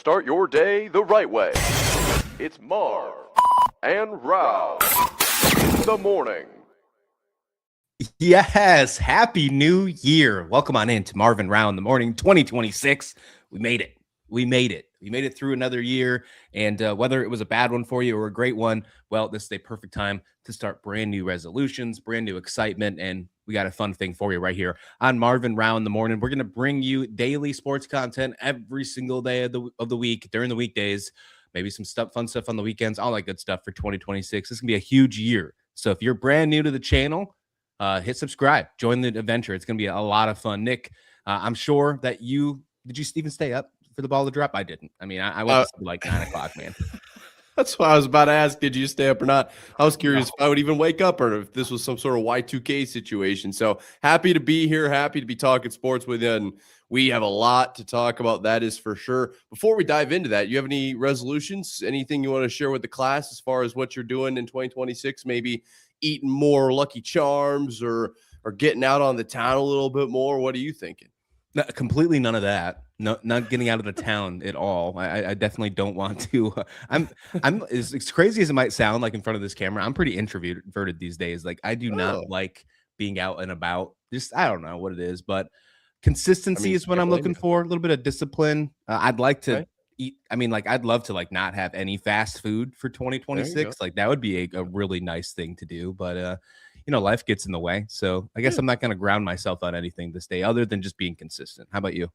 start your day the right way. It's Marv and Rauh. The morning. Yes, happy new year. Welcome on in to Marv and Rauh in the morning 2026. We made it. We made it through another year. And whether it was a bad one for you or a great one, well, this is a perfect time to start brand new resolutions, brand new excitement. And we got a fun thing for you right here on Marv and Rauh in the morning. We're going to bring you daily sports content every single day of the week during the weekdays. Maybe some fun stuff on the weekends, all that good stuff for 2026. This is going to be a huge year. So if you're brand new to the channel, hit subscribe, join the adventure. It's going to be a lot of fun. Nick, I'm sure that did you even stay up for the ball to drop? I didn't. I mean, I went to sleep like 9 o'clock, man. That's why I was about to ask, did you stay up or not? I was curious if I would even wake up or if this was some sort of Y2K situation. So happy to be here, happy to be talking sports with you. And we have a lot to talk about, that is for sure. Before we dive into that, you have any resolutions, anything you want to share with the class as far as what you're doing in 2026? Maybe eating more Lucky Charms or getting out on the town a little bit more? What are you thinking? No, completely none of that. No, not getting out of the town at all. I definitely don't want to. I'm as crazy as it might sound like in front of this camera, I'm pretty introverted these days. Like I do not like being out and about. Just I don't know what it is, but consistency is what I'm looking for. A little bit of discipline. I'd like to eat. I mean, like I'd love to like not have any fast food for 2026. Like that would be a really nice thing to do. But life gets in the way. So I guess I'm not going to ground myself on anything this day other than just being consistent. How about you?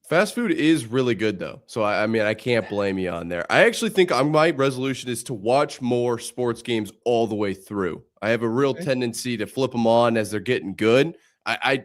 Fast food is really good, though. So, I mean, I can't blame you on there. I actually think my resolution is to watch more sports games all the way through. I have a real tendency to flip them on as they're getting good.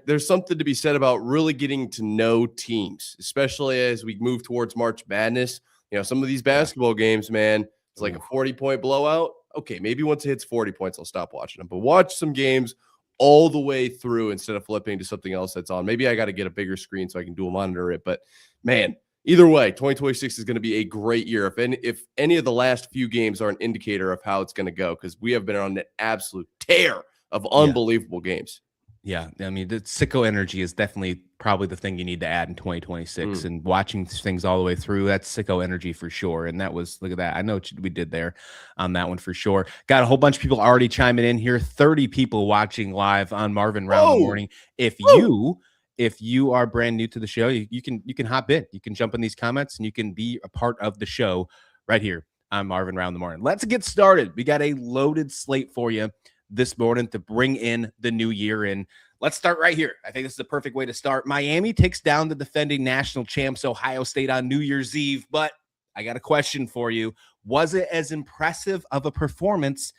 There's something to be said about really getting to know teams, especially as we move towards March Madness. Some of these basketball games, man, it's like a 40-point blowout. Okay, maybe once it hits 40 points, I'll stop watching them. But watch some games all the way through instead of flipping to something else that's on. Maybe I got to get a bigger screen so I can dual monitor it. But, man, either way, 2026 is going to be a great year. If any of the last few games are an indicator of how it's going to go, because we have been on an absolute tear of unbelievable games. Yeah, I mean, the sicko energy is definitely probably the thing you need to add in 2026. And watching things all the way through, that's sicko energy for sure. And that was, look at that. I know what we did there on that one for sure. Got a whole bunch of people already chiming in here. 30 people watching live on Marv and Rauh in the morning. If you are brand new to the show, you can hop in. You can jump in these comments and you can be a part of the show right here on Marv and Rauh in the morning. Let's get started. We got a loaded slate for you this morning to bring in the new year in. Let's start right here. I think this is the perfect way to start. Miami takes down the defending national champs Ohio State on New Year's Eve, but I got a question for you. Was it as impressive of a performance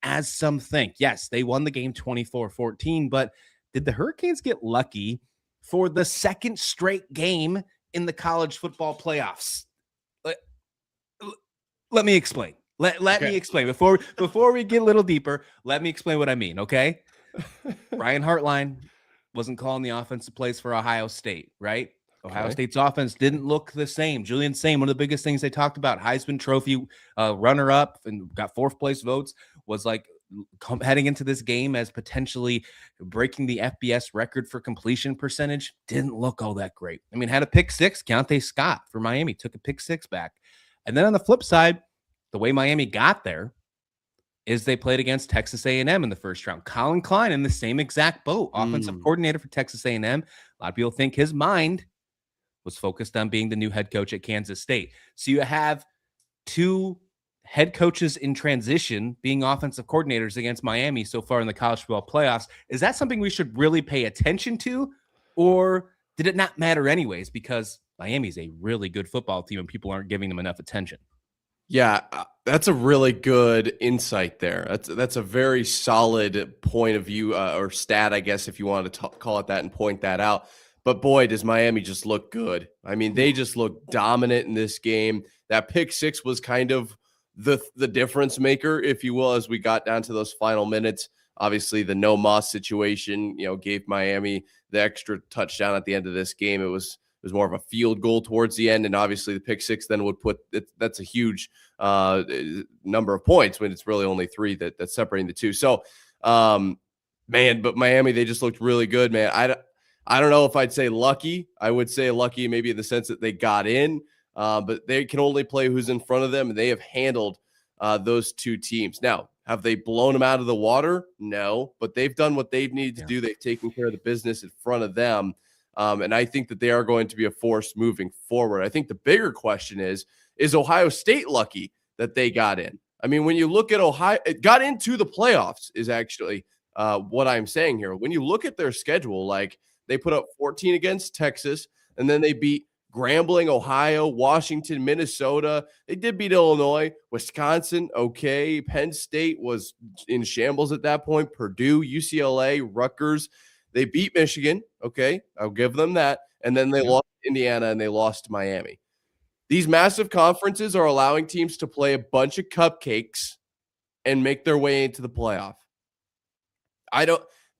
as some think? Yes, they won the game 24-14, but did the Hurricanes get lucky for the second straight game in the college football playoffs? Let me explain. Let me explain. Before we get a little deeper, let me explain what I mean, okay? Brian Hartline wasn't calling the offensive plays for Ohio State, right? Ohio State's offense didn't look the same. Julian Sain, one of the biggest things they talked about, Heisman Trophy runner-up and got fourth place votes, was like heading into this game as potentially breaking the FBS record for completion percentage. Didn't look all that great. I mean, had a pick six. Keontae Scott for Miami took a pick six back. And then on the flip side, the way Miami got there is they played against Texas A&M in the first round. Colin Klein in the same exact boat, offensive coordinator for Texas A&M. A lot of people think his mind was focused on being the new head coach at Kansas State. So you have two head coaches in transition being offensive coordinators against Miami so far in the college football playoffs. Is that something we should really pay attention to? Or did it not matter anyways because Miami's a really good football team and people aren't giving them enough attention? Yeah, that's a really good insight there. That's a very solid point of view or stat, I guess, if you want to call it that and point that out. But boy, does Miami just look good. I mean, they just look dominant in this game. That pick six was kind of the difference maker, if you will, as we got down to those final minutes. Obviously, the no Moss situation, gave Miami the extra touchdown at the end of this game. It was more of a field goal towards the end, and obviously the pick six then would put that's a huge number of points when it's really only three that's separating the two. So, but Miami, they just looked really good, man. I don't know if I'd say lucky. I would say lucky maybe in the sense that they got in. but they can only play who's in front of them, and they have handled those two teams. Now, have they blown them out of the water? No, but they've done what they've needed to do. They've taken care of the business in front of them, and I think that they are going to be a force moving forward. I think the bigger question is Ohio State lucky that they got in? I mean, when you look at Ohio, it got into the playoffs is actually what I'm saying here. When you look at their schedule, like they put up 14 against Texas, and then they beat Grambling, Ohio, Washington, Minnesota. They did beat Illinois, Wisconsin. Okay. Penn State was in shambles at that point. Purdue, UCLA, Rutgers. They beat Michigan. Okay. I'll give them that. And then they lost to Indiana and they lost to Miami. These massive conferences are allowing teams to play a bunch of cupcakes and make their way into the playoff.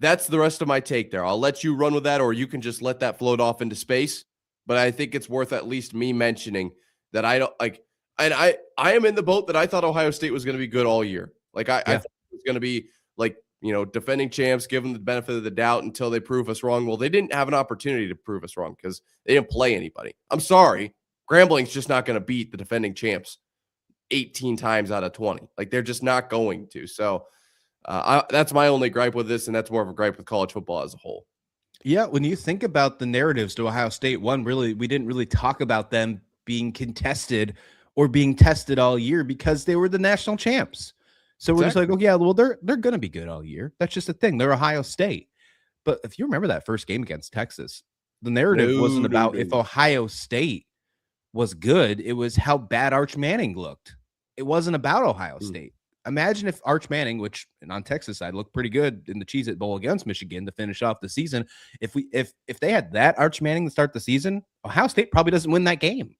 That's the rest of my take there. I'll let you run with that, or you can just let that float off into space. But I think it's worth at least me mentioning that I don't like, and I am in the boat that I thought Ohio State was going to be good all year. Like I thought it was going to be like, defending champs, give them the benefit of the doubt until they prove us wrong. Well, they didn't have an opportunity to prove us wrong because they didn't play anybody. I'm sorry. Grambling's just not going to beat the defending champs 18 times out of 20. Like they're just not going to. So that's my only gripe with this. And that's more of a gripe with college football as a whole. Yeah, when you think about the narratives to Ohio State, we didn't really talk about them being contested or being tested all year because they were the national champs. So we're just like, oh yeah, well they're going to be good all year. That's just a thing. They're Ohio State. But if you remember that first game against Texas, the narrative wasn't about if Ohio State was good. It was how bad Arch Manning looked. It wasn't about Ohio State. Imagine if Arch Manning, which on Texas side looked pretty good in the Cheez-It Bowl against Michigan to finish off the season, if they had that Arch Manning to start the season, Ohio State probably doesn't win that game.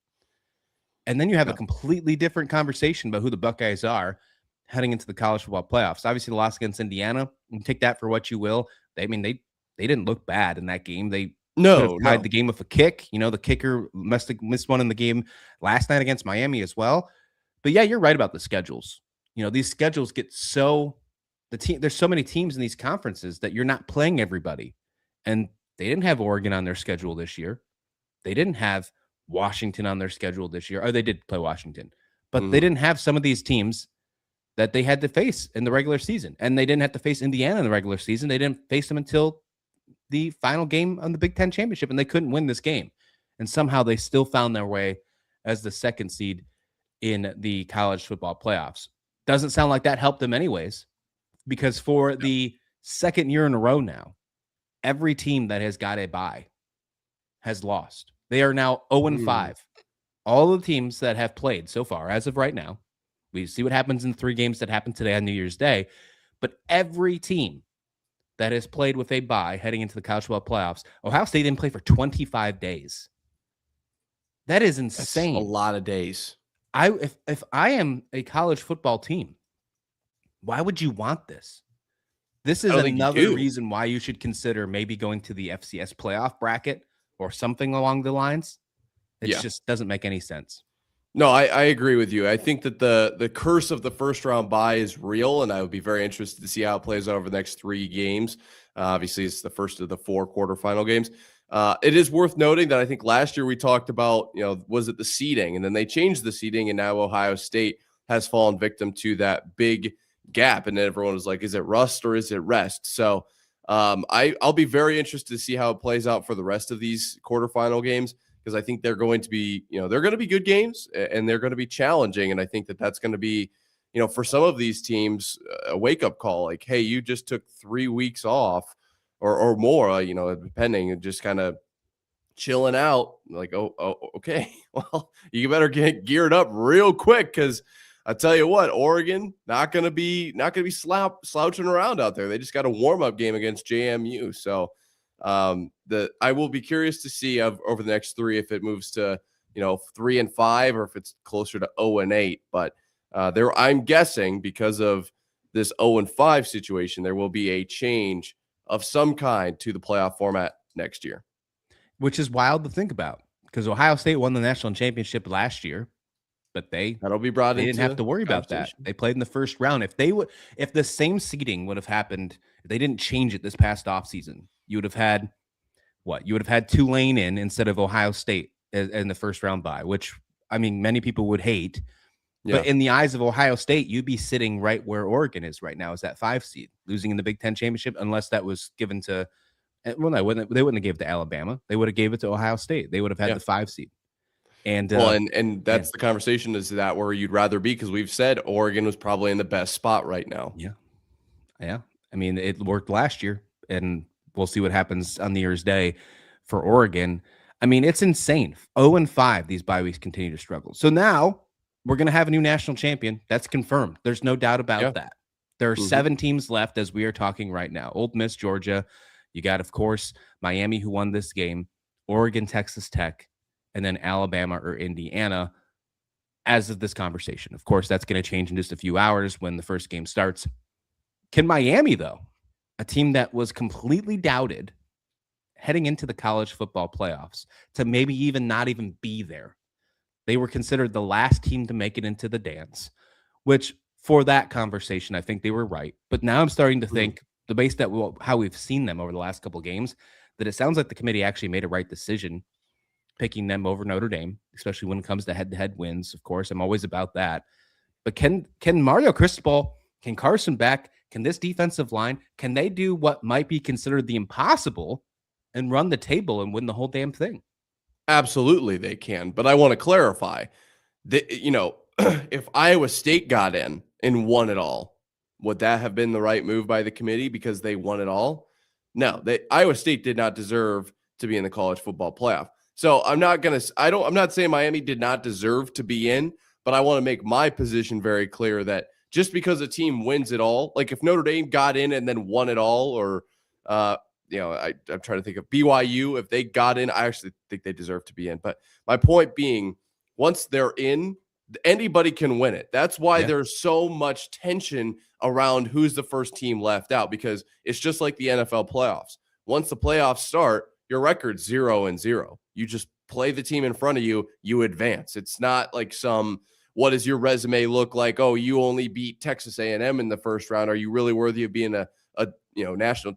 And then you have a completely different conversation about who the Buckeyes are heading into the college football playoffs. Obviously, the loss against Indiana, you can take that for what you will. They didn't look bad in that game. They tied the game with a kick. The kicker missed one in the game last night against Miami as well. But yeah, you're right about the schedules. These schedules get there's so many teams in these conferences that you're not playing everybody. And they didn't have Oregon on their schedule this year. They didn't have Washington on their schedule this year. Or they did play Washington. But they didn't have some of these teams that they had to face in the regular season. And they didn't have to face Indiana in the regular season. They didn't face them until the final game on the Big Ten championship, and they couldn't win this game. And somehow they still found their way as the second seed in the college football playoffs. Doesn't sound like that helped them anyways, because for the second year in a row now, every team that has got a bye has lost. They are now 0-5. All the teams that have played so far, as of right now, we see what happens in the 3 games that happened today on New Year's Day, but every team that has played with a bye heading into the college football playoffs, Ohio State didn't play for 25 days. That is insane. That's a lot of days. If I am a college football team, why would you want this? This is another reason why you should consider maybe going to the FCS playoff bracket or something along the lines. It just doesn't make any sense. No, I agree with you. I think that the curse of the first round bye is real, and I would be very interested to see how it plays out over the next 3 games. Obviously, it's the first of the 4 quarterfinal games. It is worth noting that I think last year we talked about, was it the seeding? And then they changed the seeding, and now Ohio State has fallen victim to that big gap. And then everyone was like, is it rust or is it rest? So I'll be very interested to see how it plays out for the rest of these quarterfinal games, because I think they're going to be, they're going to be good games and they're going to be challenging. And I think that that's going to be, for some of these teams, a wake-up call. Like, hey, you just took 3 weeks off or more, depending, and just kind of chilling out. Like, oh, okay. Well, you better get geared up real quick, because I tell you what, Oregon not going to be slouching around out there. They just got a warm-up game against JMU. So I will be curious to see over the next 3 if it moves to 3-5 or if it's closer to 0-8. But I'm guessing because of this 0-5 situation, there will be a change of some kind to the playoff format next year, which is wild to think about, because Ohio State won the national championship last year, but they didn't have to worry about that. They played in the first round. If the same seeding would have happened, if they didn't change it this past offseason, you would have had Tulane in instead of Ohio State in the first round bye, which I mean, many people would hate. Yeah. But in the eyes of Ohio State, you'd be sitting right where Oregon is right now, is that 5 seed, losing in the Big Ten championship, unless that was given to, well, no, they wouldn't have gave it to Alabama. They would have gave it to Ohio State. They would have had the 5 seed. And well, and that's the conversation, is that where you'd rather be? Because we've said Oregon was probably in the best spot right now. Yeah. Yeah. I mean, it worked last year, and we'll see what happens on New Year's Day for Oregon. I mean, it's insane. 0-5, these bye weeks continue to struggle. So now we're going to have a new national champion. That's confirmed. There's no doubt about that. There are 7 teams left as we are talking right now. Ole Miss, Georgia. You got, of course, Miami, who won this game, Oregon, Texas Tech, and then Alabama or Indiana as of this conversation. Of course, that's going to change in just a few hours when the first game starts. Can Miami, though, a team that was completely doubted heading into the college football playoffs, to maybe even not even be there? They were considered the last team to make it into the dance, which for that conversation, I think they were right. But now I'm starting to think, based on how we've seen them over the last couple of games, that it sounds like the committee actually made a right decision picking them over Notre Dame, especially when it comes to head-to-head wins. Of course, I'm always about that. But can Mario Cristobal, can Carson Beck, can this defensive line, can they do what might be considered the impossible and run the table and win the whole damn thing? Absolutely, they can. But I want to clarify that, if Iowa State got in and won it all, would that have been the right move by the committee because they won it all? No, Iowa State did not deserve to be in the college football playoff. So I'm not saying Miami did not deserve to be in, but I want to make my position very clear that just because a team wins it all, like if Notre Dame got in and then won it all, or I'm trying to think of BYU, if they got in, I actually think they deserve to be in. But my point being, once they're in, anybody can win it. That's why there's so much tension around who's the first team left out, because it's just like the NFL playoffs. Once the playoffs start, your record's 0-0. You just play the team in front of you, you advance. It's not like what does your resume look like? Oh, you only beat Texas A&M in the first round. Are you really worthy of being a national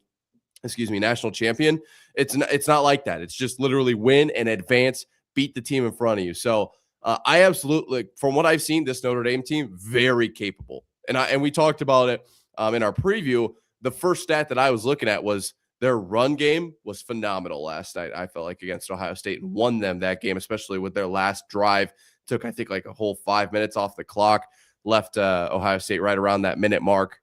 champion? It's not like that. It's just literally win and advance, beat the team in front of you. So I absolutely, from what I've seen, this Notre Dame team, very capable. And we talked about it in our preview. The first stat that I was looking at was their run game was phenomenal last night, I felt like, against Ohio State, and won them that game, especially with their last drive. Took, I think, like a whole 5 minutes off the clock, left Ohio State right around that minute mark,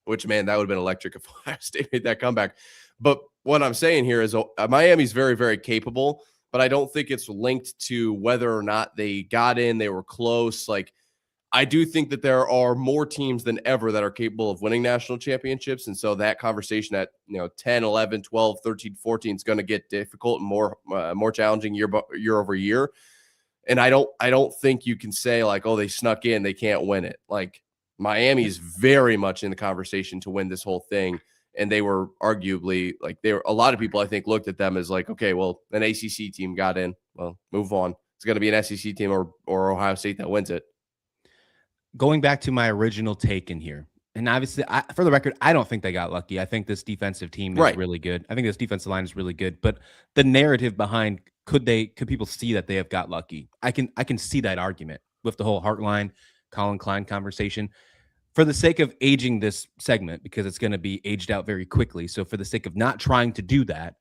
which, man, that would have been electric if Ohio State made that comeback. But what I'm saying here is Miami's very, very capable, but I don't think it's linked to whether or not they got in, they were close. Like, I do think that there are more teams than ever that are capable of winning national championships. And so that conversation at 10, 11, 12, 13, 14 is going to get difficult and more challenging year over year. And I don't think you can say like, oh, they snuck in, they can't win it. Like, Miami is very much in the conversation to win this whole thing. And they were arguably a lot of people, I think, looked at them as like, okay, well, an ACC team got in. Well, move on. It's going to be an SEC team or Ohio State that wins it. Going back to my original take in here, and obviously, for the record, I don't think they got lucky. I think this defensive team is really good. I think this defensive line is really good. But the narrative behind, could people see that they have got lucky? I can see that argument with the whole Heartline, Colin Klein conversation. For the sake of aging this segment, because it's going to be aged out very quickly, so for the sake of not trying to do that,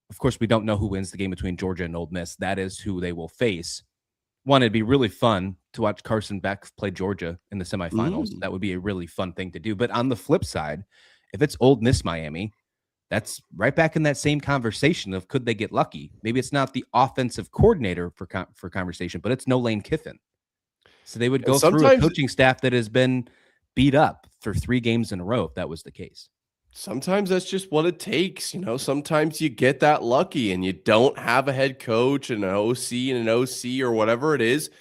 of course, we don't know who wins the game between Georgia and Ole Miss. That is who they will face. One, it'd be really fun to watch Carson Beck play Georgia in the semifinals. That would be a really fun thing to do. But on the flip side, if it's Ole Miss Miami, that's right back in that same conversation of could they get lucky? Maybe it's not the offensive coordinator for conversation, but it's no Lane Kiffin. So they would go through a coaching staff that has been beat up for 3 games in a row if that was the case. Sometimes that's just what it takes. Sometimes you get that lucky and you don't have a head coach and an OC and an OC or whatever it is.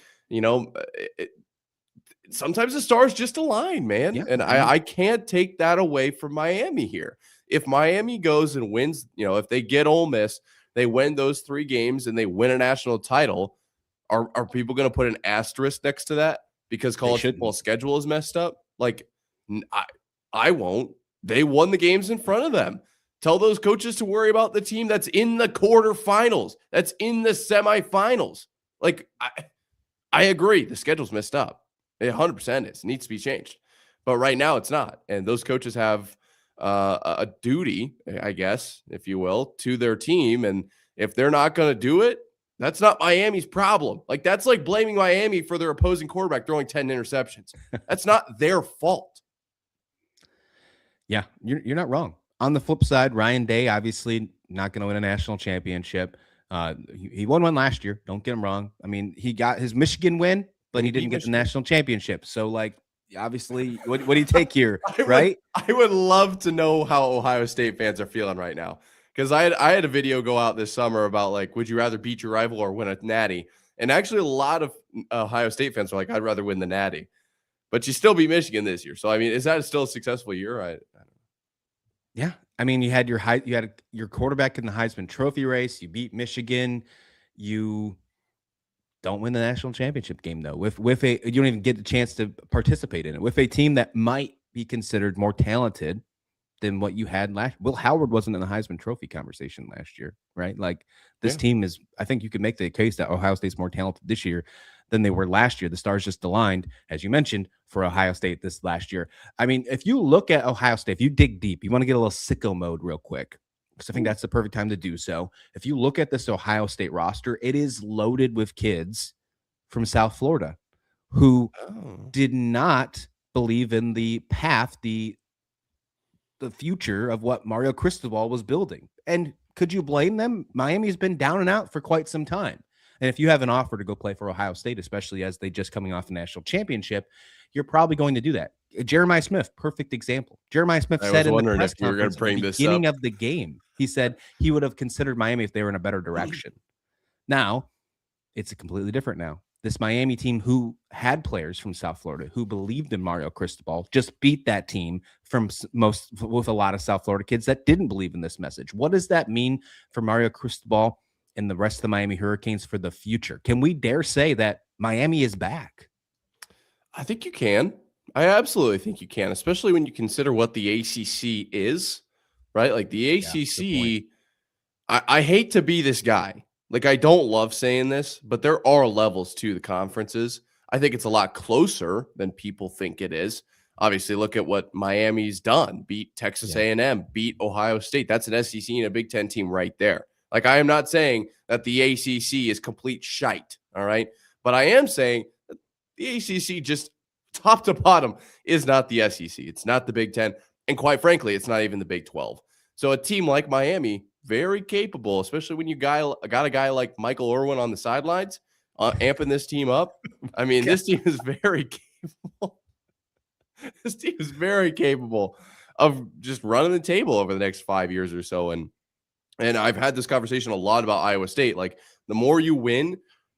Sometimes the stars just align, man. Yeah. And I can't take that away from Miami here. If Miami goes and wins, if they get Ole Miss, they win those 3 games and they win a national title, are people going to put an asterisk next to that because college football schedule is messed up? Like, I won't. They won the games in front of them. Tell those coaches to worry about the team that's in the quarterfinals, that's in the semifinals. Like, I agree. The schedule's messed up. It 100% is. It needs to be changed. But right now it's not. And those coaches have a duty, I guess, if you will, to their team. And if they're not going to do it, that's not Miami's problem. Like, that's like blaming Miami for their opposing quarterback throwing 10 interceptions. That's not their fault. Yeah, you're not wrong. On the flip side, Ryan Day, obviously not going to win a national championship. He won one last year. Don't get him wrong. I mean, he got his Michigan win, but he didn't get the national championship. So, like, obviously, what do you take here, right? I would love to know how Ohio State fans are feeling right now. Because I had a video go out this summer about, like, would you rather beat your rival or win a natty? And actually, a lot of Ohio State fans are like, I'd rather win the natty. But you still beat Michigan this year. So, I mean, is that still a successful year? I don't know. Yeah. I mean, you had your quarterback in the Heisman Trophy race. You beat Michigan. You don't win the national championship game, though. You don't even get the chance to participate in it with a team that might be considered more talented than what you had last. Will Howard wasn't in the Heisman Trophy conversation last year, right? Like, this team is, I think you could make the case that Ohio State's more talented this year than they were last year. The stars just aligned, as you mentioned, for Ohio State this last year. I mean, if you look at Ohio State, if you dig deep, you want to get a little sicko mode real quick, because I think that's the perfect time to do so. If you look at this Ohio State roster, it is loaded with kids from South Florida who did not believe in the path, the future of what Mario Cristobal was building. And could you blame them? Miami's been down and out for quite some time. And if you have an offer to go play for Ohio State, especially as they just coming off the national championship, you're probably going to do that. Jeremiah Smith, perfect example. Jeremiah Smith said in the press conference at the beginning of the game, he said he would have considered Miami if they were in a better direction. Now, it's a completely different now. This Miami team, who had players from South Florida who believed in Mario Cristobal, just beat that team with a lot of South Florida kids that didn't believe in this message. What does that mean for Mario Cristobal and the rest of the Miami Hurricanes for the future? Can we dare say that Miami is back? I think you can. I absolutely think you can, especially when you consider what the ACC is, right? Like, the ACC, I hate to be this guy. Like, I don't love saying this, but there are levels to the conferences. I think it's a lot closer than people think it is. Obviously, look at what Miami's done. Beat Texas A&M, beat Ohio State. That's an SEC and a Big Ten team right there. Like, I am not saying that the ACC is complete shite, all right? But I am saying that the ACC, just top to bottom, is not the SEC. It's not the Big Ten. And quite frankly, it's not even the Big 12. So a team like Miami, very capable, especially when you got a guy like Michael Irwin on the sidelines, amping this team up. I mean, this team is very capable. This team is very capable of just running the table over the next 5 years or so. And I've had this conversation a lot about Iowa State. Like, the more you win,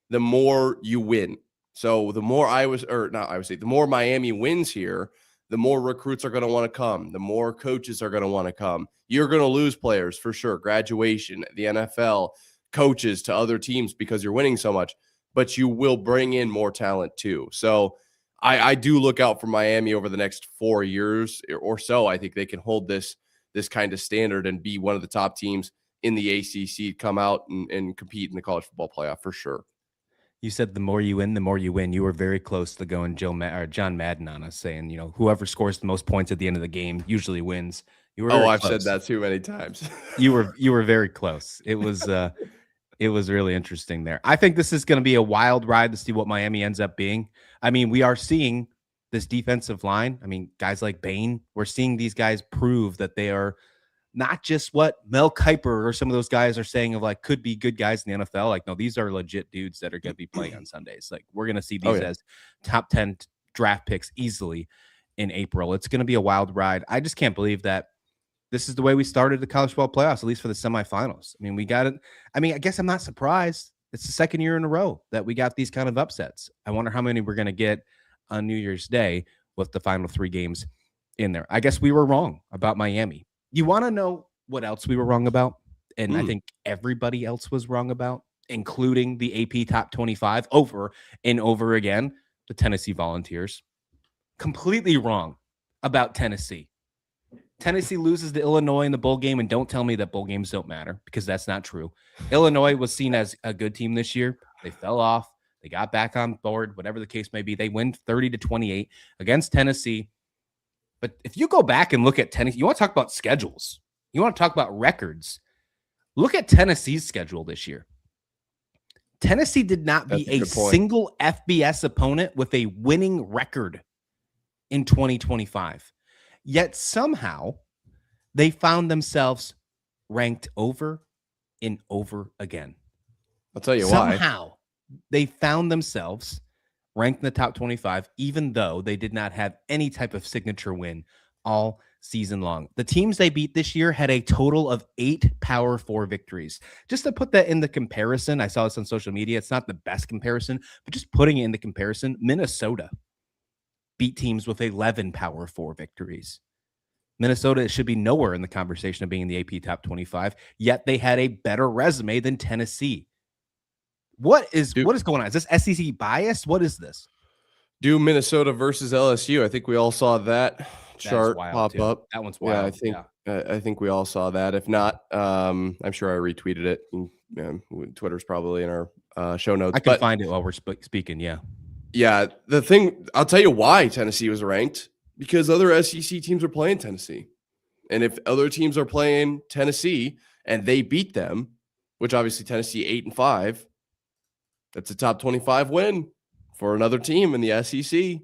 the more you win. So the more the more Miami wins here, the more recruits are going to want to come. The more coaches are going to want to come. You're going to lose players for sure. Graduation, the NFL, coaches to other teams because you're winning so much, but you will bring in more talent too. So I do look out for Miami over the next 4 years or so. I think they can hold this kind of standard and be one of the top teams in the ACC, come out and compete in the college football playoff for sure. You said the more you win, the more you win. You were very close to going John Madden on us, saying, whoever scores the most points at the end of the game usually wins. You were I've said that too many times. You were very close. It was really interesting there. I think this is going to be a wild ride to see what Miami ends up being. I mean, we are seeing this defensive line. I mean, guys like Bain, we're seeing these guys prove that they are not just what Mel Kiper or some of those guys are saying of, like, could be good guys in the NFL. Like, no, these are legit dudes that are going to be playing on Sundays. Like, we're going to see these as top 10 draft picks easily in April. It's going to be a wild ride. I just can't believe that this is the way we started the college football playoffs, at least for the semifinals. I mean, we got it. I mean, I guess I'm not surprised. It's the second year in a row that we got these kind of upsets. I wonder how many we're going to get on New Year's Day with the final 3 games in there. I guess we were wrong about Miami. You want to know what else we were wrong about? And I think everybody else was wrong about, including the AP Top 25 over and over again, the Tennessee Volunteers. Completely wrong about Tennessee. Tennessee loses to Illinois in the bowl game, and don't tell me that bowl games don't matter, because that's not true. Illinois was seen as a good team this year. They fell off. They got back on board, whatever the case may be. They win 30-28 against Tennessee. But if you go back and look at Tennessee, you want to talk about schedules. You want to talk about records. Look at Tennessee's schedule this year. Tennessee did not be a single FBS opponent with a winning record in 2025. Yet somehow they found themselves ranked over and over again. I'll tell you why. Somehow they found themselves ranked in the top 25, even though they did not have any type of signature win all season long. The teams they beat this year had a total of 8 Power 4 victories. Just to put that in the comparison, I saw this on social media. It's not the best comparison, but just putting it in the comparison, Minnesota beat teams with 11 Power 4 victories. Minnesota should be nowhere in the conversation of being in the AP top 25, yet they had a better resume than Tennessee. What is going on? Is this SEC bias? What is this? Do Minnesota versus LSU. I think we all saw that chart pop up. That one's wild. I think we all saw that. If not, I'm sure I retweeted it. Twitter's probably in our show notes. I can find it while we're speaking. Yeah. Yeah. The thing, I'll tell you why Tennessee was ranked, because other SEC teams are playing Tennessee. And if other teams are playing Tennessee and they beat them, which obviously Tennessee 8-5, that's a top 25 win for another team in the SEC.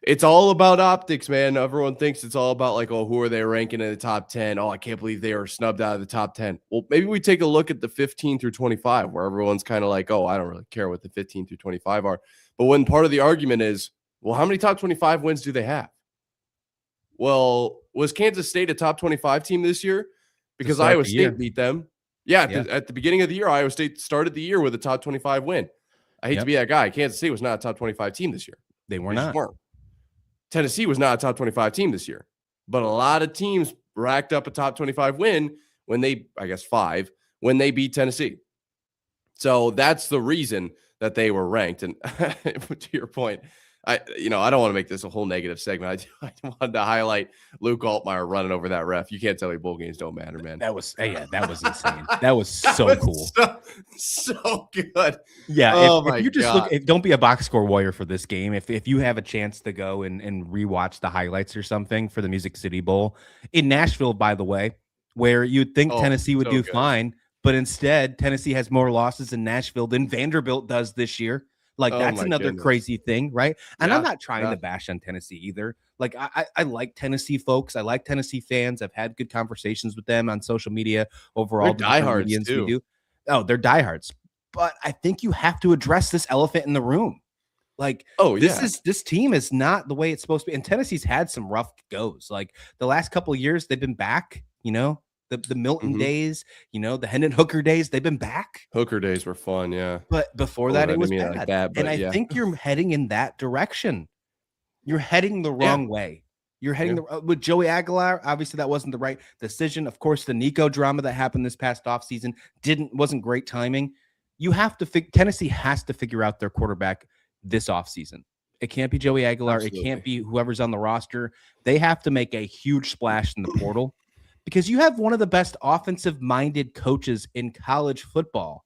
It's all about optics, man. Everyone thinks it's all about like, oh, who are they ranking in the top 10? Oh, I can't believe they are snubbed out of the top 10. Well, maybe we take a look at the 15 through 25, where everyone's kind of like, oh, I don't really care what the 15 through 25 are. But when part of the argument is, well, how many top 25 wins do they have? Well, was Kansas State a top 25 team this year? Because Iowa State beat them. Yeah, at the beginning of the year, Iowa State started the year with a top 25 win. I hate to be that guy. Kansas State was not a top 25 team this year. They were not. Tennessee was not a top 25 team this year. But a lot of teams racked up a top 25 win when they, I guess 5, when they beat Tennessee. So that's the reason that they were ranked. And to your point, I don't want to make this a whole negative segment. I wanted to highlight Luke Altmaier running over that ref. You can't tell me bowl games don't matter, man. That was insane. That was so cool. So good. Yeah. If you just look, don't be a box score warrior for this game. If you have a chance to go and rewatch the highlights or something for the Music City Bowl in Nashville, by the way, where you'd think Tennessee would do fine, but instead Tennessee has more losses in Nashville than Vanderbilt does this year. Like, that's another crazy thing, right? And I'm not trying to bash on Tennessee either. Like, I like Tennessee folks. I like Tennessee fans. I've had good conversations with them on social media overall. They're diehards too. Oh, they're diehards. But I think you have to address this elephant in the room. Like, this team is not the way it's supposed to be. And Tennessee's had some rough goes. Like, the last couple of years, they've been back, the Milton days, the Hendon Hooker days, they've been back. Hooker days were fun, yeah. But before that, it was bad. Like that, and I think you're heading in that direction. You're heading the wrong way. You're heading with Joey Aguilar. Obviously, that wasn't the right decision. Of course, the Nico drama that happened this past offseason wasn't great timing. You have to Tennessee has to figure out their quarterback this offseason. It can't be Joey Aguilar. Absolutely. It can't be whoever's on the roster. They have to make a huge splash in the portal. Because you have one of the best offensive-minded coaches in college football.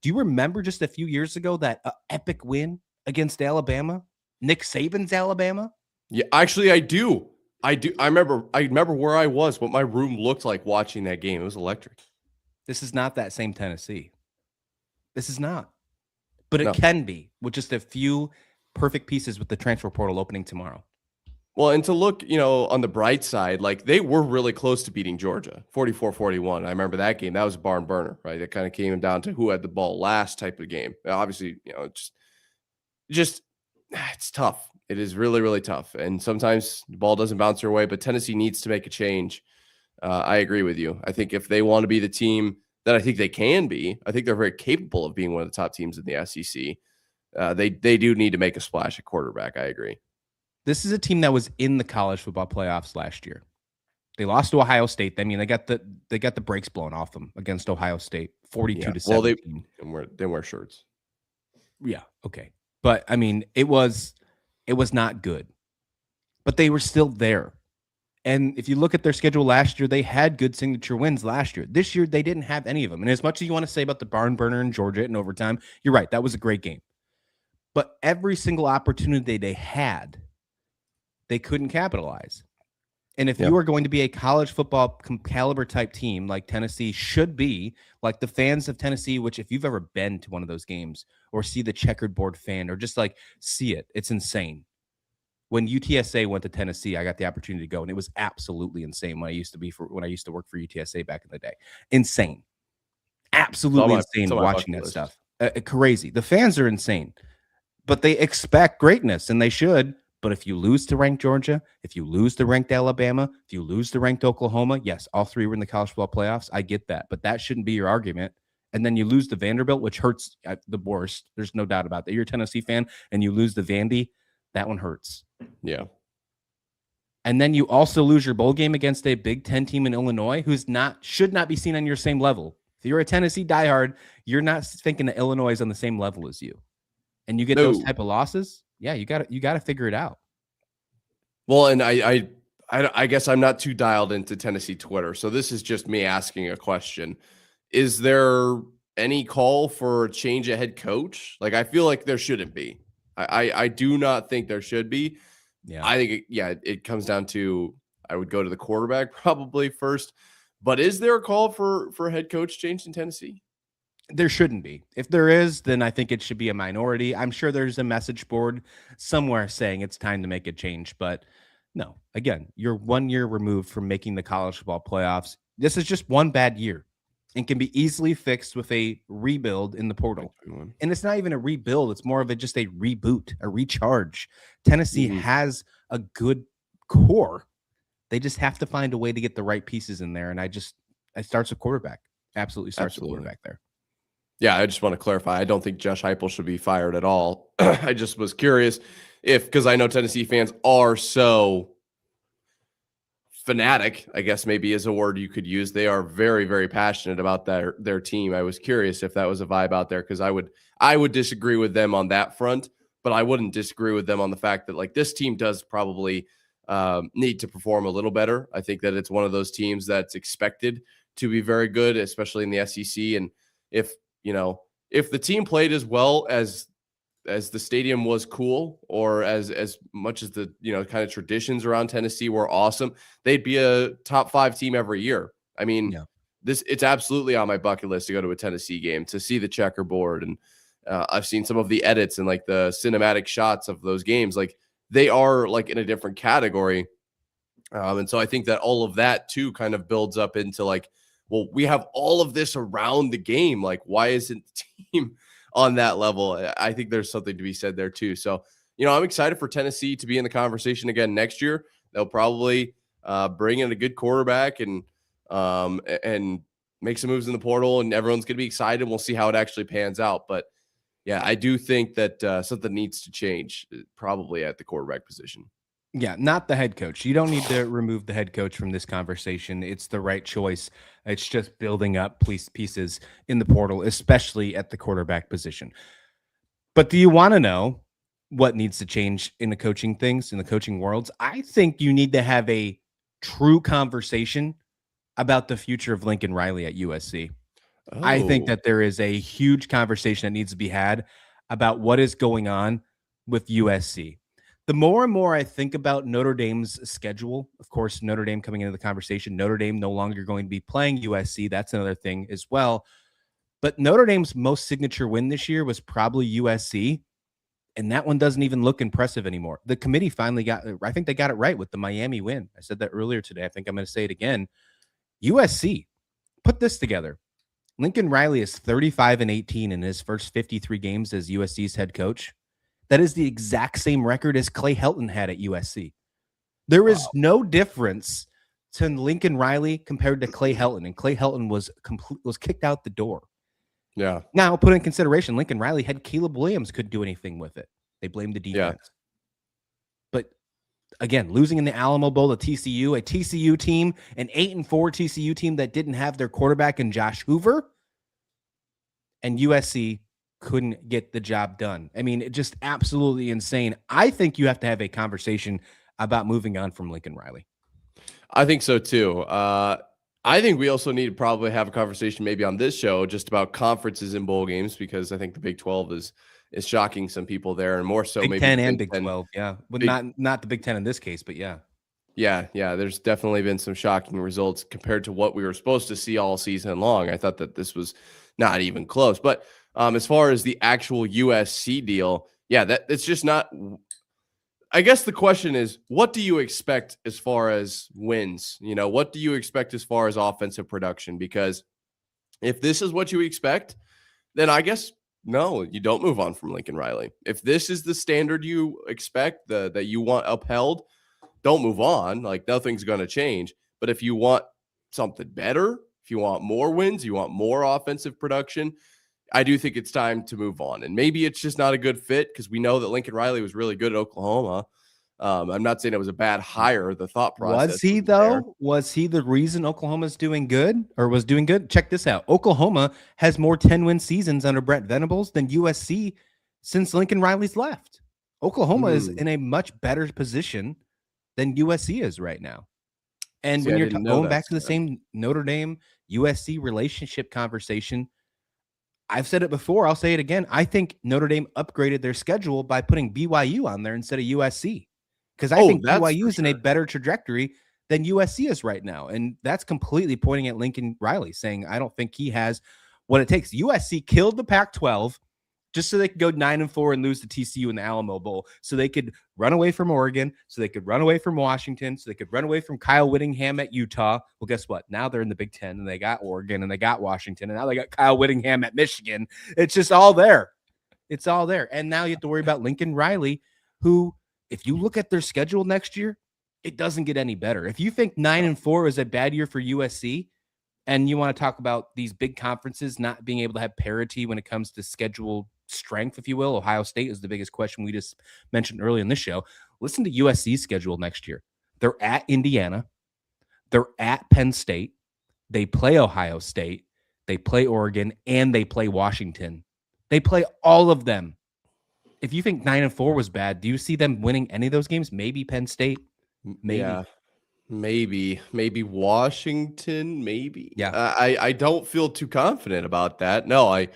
Do you remember just a few years ago that epic win against Alabama? Nick Saban's Alabama? Yeah, actually, I do. I remember where I was, what my room looked like watching that game. It was electric. This is not that same Tennessee. This is not. But it can be with just a few perfect pieces with the transfer portal opening tomorrow. Well, and to look, on the bright side, like they were really close to beating Georgia, 44-41. I remember that game. That was a barn burner, right? It kind of came down to who had the ball last type of game. Obviously, just it's tough. It is really, really tough. And sometimes the ball doesn't bounce your way, but Tennessee needs to make a change. I agree with you. I think if they want to be the team that I think they can be, I think they're very capable of being one of the top teams in the SEC. They do need to make a splash at quarterback. I agree. This is a team that was in the college football playoffs last year. They lost to Ohio State. I mean, they got the brakes blown off them against Ohio State, 42-17. Well, they wear shirts. Yeah, okay. But I mean, it was not good. But they were still there. And if you look at their schedule last year, they had good signature wins last year. This year, they didn't have any of them. And as much as you want to say about the barn burner in Georgia in overtime, you're right. That was a great game. but every single opportunity they had, they couldn't capitalize. And if you are going to be a college football caliber type team like Tennessee should be, like the fans of Tennessee, which if you've ever been to one of those games or see the checkered board fan or just like see it, it's insane. When UTSA went to Tennessee, I got the opportunity to go, and it was absolutely insane when I used to work for UTSA back in the day. Insane. Absolutely insane watching that stuff. Crazy. The fans are insane, but they expect greatness, and they should. But if you lose to ranked Georgia, if you lose to ranked Alabama, if you lose to ranked Oklahoma, yes, all three were in the college football playoffs. I get that, but that shouldn't be your argument. And then you lose to Vanderbilt, which hurts the worst. There's no doubt about that. You're a Tennessee fan, and you lose to Vandy. That one hurts. Yeah. And then you also lose your bowl game against a Big Ten team in Illinois, should not be seen on your same level. If you're a Tennessee diehard, you're not thinking that Illinois is on the same level as you, and you get those type of losses. Yeah, you got to figure it out. Well, and I guess I'm not too dialed into Tennessee Twitter, so this is just me asking a question. Is there any call for a change of head coach? Like, I feel like there shouldn't be. I do not think there should be. Yeah, I think it comes down to I would go to the quarterback probably first. But is there a call for a head coach change in Tennessee? There shouldn't be. If there is, then I think it should be a minority. I'm sure there's a message board somewhere saying it's time to make a change. But no, again, you're 1 year removed from making the college football playoffs. This is just one bad year and can be easily fixed with a rebuild in the portal. And it's not even a rebuild. It's more of just a reboot, a recharge. Tennessee has a good core. They just have to find a way to get the right pieces in there. And it starts with quarterback. Absolutely starts with quarterback there. Yeah, I just want to clarify. I don't think Josh Heupel should be fired at all. I just was curious because I know Tennessee fans are so fanatic, I guess maybe is a word you could use. They are very, very passionate about their team. I was curious if that was a vibe out there because I would disagree with them on that front, but I wouldn't disagree with them on the fact that like this team does probably need to perform a little better. I think that it's one of those teams that's expected to be very good, especially in the SEC. And if the team played as well as the stadium was cool, or as much as the kind of traditions around Tennessee were awesome, they'd be a top 5 team every year. I mean, it's absolutely on my bucket list to go to a Tennessee game to see the checkerboard, and I've seen some of the edits and like the cinematic shots of those games. Like they are like in a different category, and so I think that all of that too kind of builds up into like, well, we have all of this around the game. Like, why isn't the team on that level? I think there's something to be said there too. So, I'm excited for Tennessee to be in the conversation again next year. They'll probably bring in a good quarterback and make some moves in the portal, and everyone's going to be excited. We'll see how it actually pans out. But yeah, I do think that something needs to change probably at the quarterback position. Yeah, not the head coach. You don't need to remove the head coach from this conversation. It's the right choice. It's just building up pieces in the portal, especially at the quarterback position. But do you want to know what needs to change in the coaching things, in the coaching worlds? I think you need to have a true conversation about the future of Lincoln Riley at USC. Oh. I think that there is a huge conversation that needs to be had about what is going on with USC. The more and more I think about Notre Dame's schedule, of course, Notre Dame coming into the conversation, Notre Dame no longer going to be playing USC. That's another thing as well. But Notre Dame's most signature win this year was probably USC. And that one doesn't even look impressive anymore. The committee finally I think they got it right with the Miami win. I said that earlier today. I think I'm going to say it again. USC, put this together. Lincoln Riley is 35-18 in his first 53 games as USC's head coach. That is the exact same record as Clay Helton had at USC. There is no difference to Lincoln Riley compared to Clay Helton, and Clay Helton was kicked out the door. Yeah. Now, put in consideration, Lincoln Riley had Caleb Williams, couldn't do anything with it. They blamed the defense. Yeah. But again, losing in the Alamo Bowl to TCU, a TCU team, an 8-4 TCU team that didn't have their quarterback in Josh Hoover, and USC couldn't get the job done. I mean, it just absolutely insane. I think you have to have a conversation about moving on from Lincoln Riley. I think so too. I think we also need to probably have a conversation maybe on this show just about conferences and bowl games, because I think the Big 12 is shocking some people there, and more so Big maybe 10 the and Big Big 10. 12. Yeah. But not the Big 10 in this case, but yeah. Yeah, there's definitely been some shocking results compared to what we were supposed to see all season long. I thought that this was not even close. But as far as the actual USC deal, yeah, that it's just not. I guess the question is, what do you expect as far as wins? What do you expect as far as offensive production? Because if this is what you expect, then I guess no, you don't move on from Lincoln Riley. If this is the standard you expect, that you want upheld, don't move on. Like, nothing's going to change. But if you want something better, if you want more wins, you want more offensive production, I do think it's time to move on. And maybe it's just not a good fit because we know that Lincoln Riley was really good at Oklahoma. I'm not saying it was a bad hire. The thought process Was he wasn't there. though? Was he the reason Oklahoma's doing good or was doing good? Check this out. Oklahoma has more 10-win seasons under Brent Venables than USC since Lincoln Riley's left. Oklahoma is in a much better position than USC is right now. And See, when I you're didn't know going that, back to the Scott. same Notre Dame USC relationship conversation, I've said it before, I'll say it again. I think Notre Dame upgraded their schedule by putting BYU on there instead of USC. Because I think that's BYU for is in a sure. better trajectory than USC is right now. And that's completely pointing at Lincoln Riley, saying, I don't think he has what it takes. USC killed the Pac-12 just so they could go 9-4 and lose to TCU in the Alamo Bowl, so they could run away from Oregon, so they could run away from Washington, so they could run away from Kyle Whittingham at Utah. Well, guess what? Now they're in the Big Ten, and they got Oregon, and they got Washington, and now they got Kyle Whittingham at Michigan. It's just all there. It's all there. And now you have to worry about Lincoln Riley, who, if you look at their schedule next year, it doesn't get any better. If you think 9-4 is a bad year for USC, and you want to talk about these big conferences not being able to have parity when it comes to schedule strength, if you will, Ohio State is the biggest question we just mentioned early in this show. Listen to USC's schedule next year. They're at Indiana. They're at Penn State. They play Ohio State. They play Oregon, and they play Washington. They play all of them. If you think 9-4 was bad, do you see them winning any of those games? Maybe Penn State. Maybe. Yeah, maybe Washington. Maybe. Yeah. I don't feel too confident about that. No,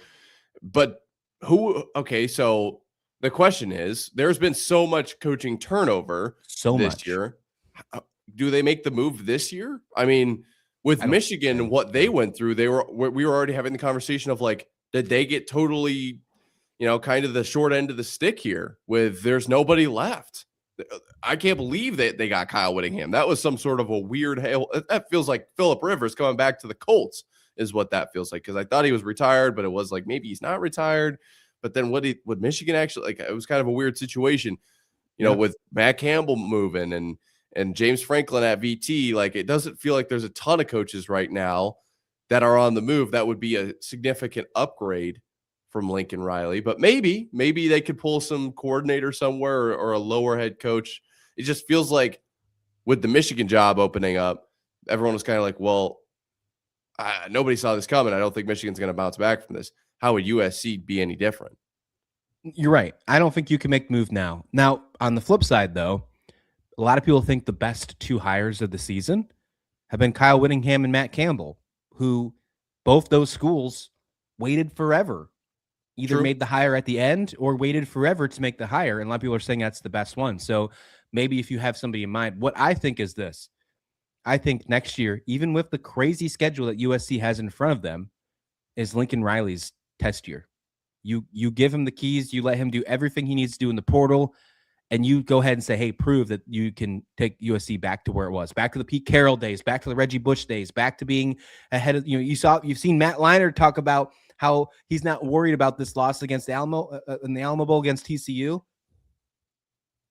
but who? Okay, so the question is, there's been so much coaching turnover this year. Do they make the move this year? I mean, with Michigan and what they went through, we were already having the conversation of like, did they get totally, kind of the short end of the stick here with there's nobody left? I can't believe that they got Kyle Whittingham. That was some sort of a weird hail. That feels like Phillip Rivers coming back to the Colts is what that feels like. Because I thought he was retired, but it was like maybe he's not retired. But then would Michigan actually, like, it was kind of a weird situation, with Matt Campbell moving and James Franklin at VT. Like, it doesn't feel like there's a ton of coaches right now that are on the move. That would be a significant upgrade from Lincoln Riley, but maybe they could pull some coordinator somewhere or a lower head coach. It just feels like with the Michigan job opening up, everyone was kind of like, well, nobody saw this coming. I don't think Michigan's going to bounce back from this. How would USC be any different? You're right. I don't think you can make the move now. Now, on the flip side, though, a lot of people think the best two hires of the season have been Kyle Whittingham and Matt Campbell, who both those schools waited forever. Either made the hire at the end or waited forever to make the hire. And a lot of people are saying that's the best one. So maybe if you have somebody in mind, what I think is this. I think next year, even with the crazy schedule that USC has in front of them, is Lincoln Riley's test year. You give him the keys, you let him do everything he needs to do in the portal, and you go ahead and say, hey, prove that you can take USC back to where it was, back to the Pete Carroll days, back to the Reggie Bush days, back to being ahead of, you've seen Matt Leinart talk about how he's not worried about this loss against Alamo in the Alamo Bowl against TCU.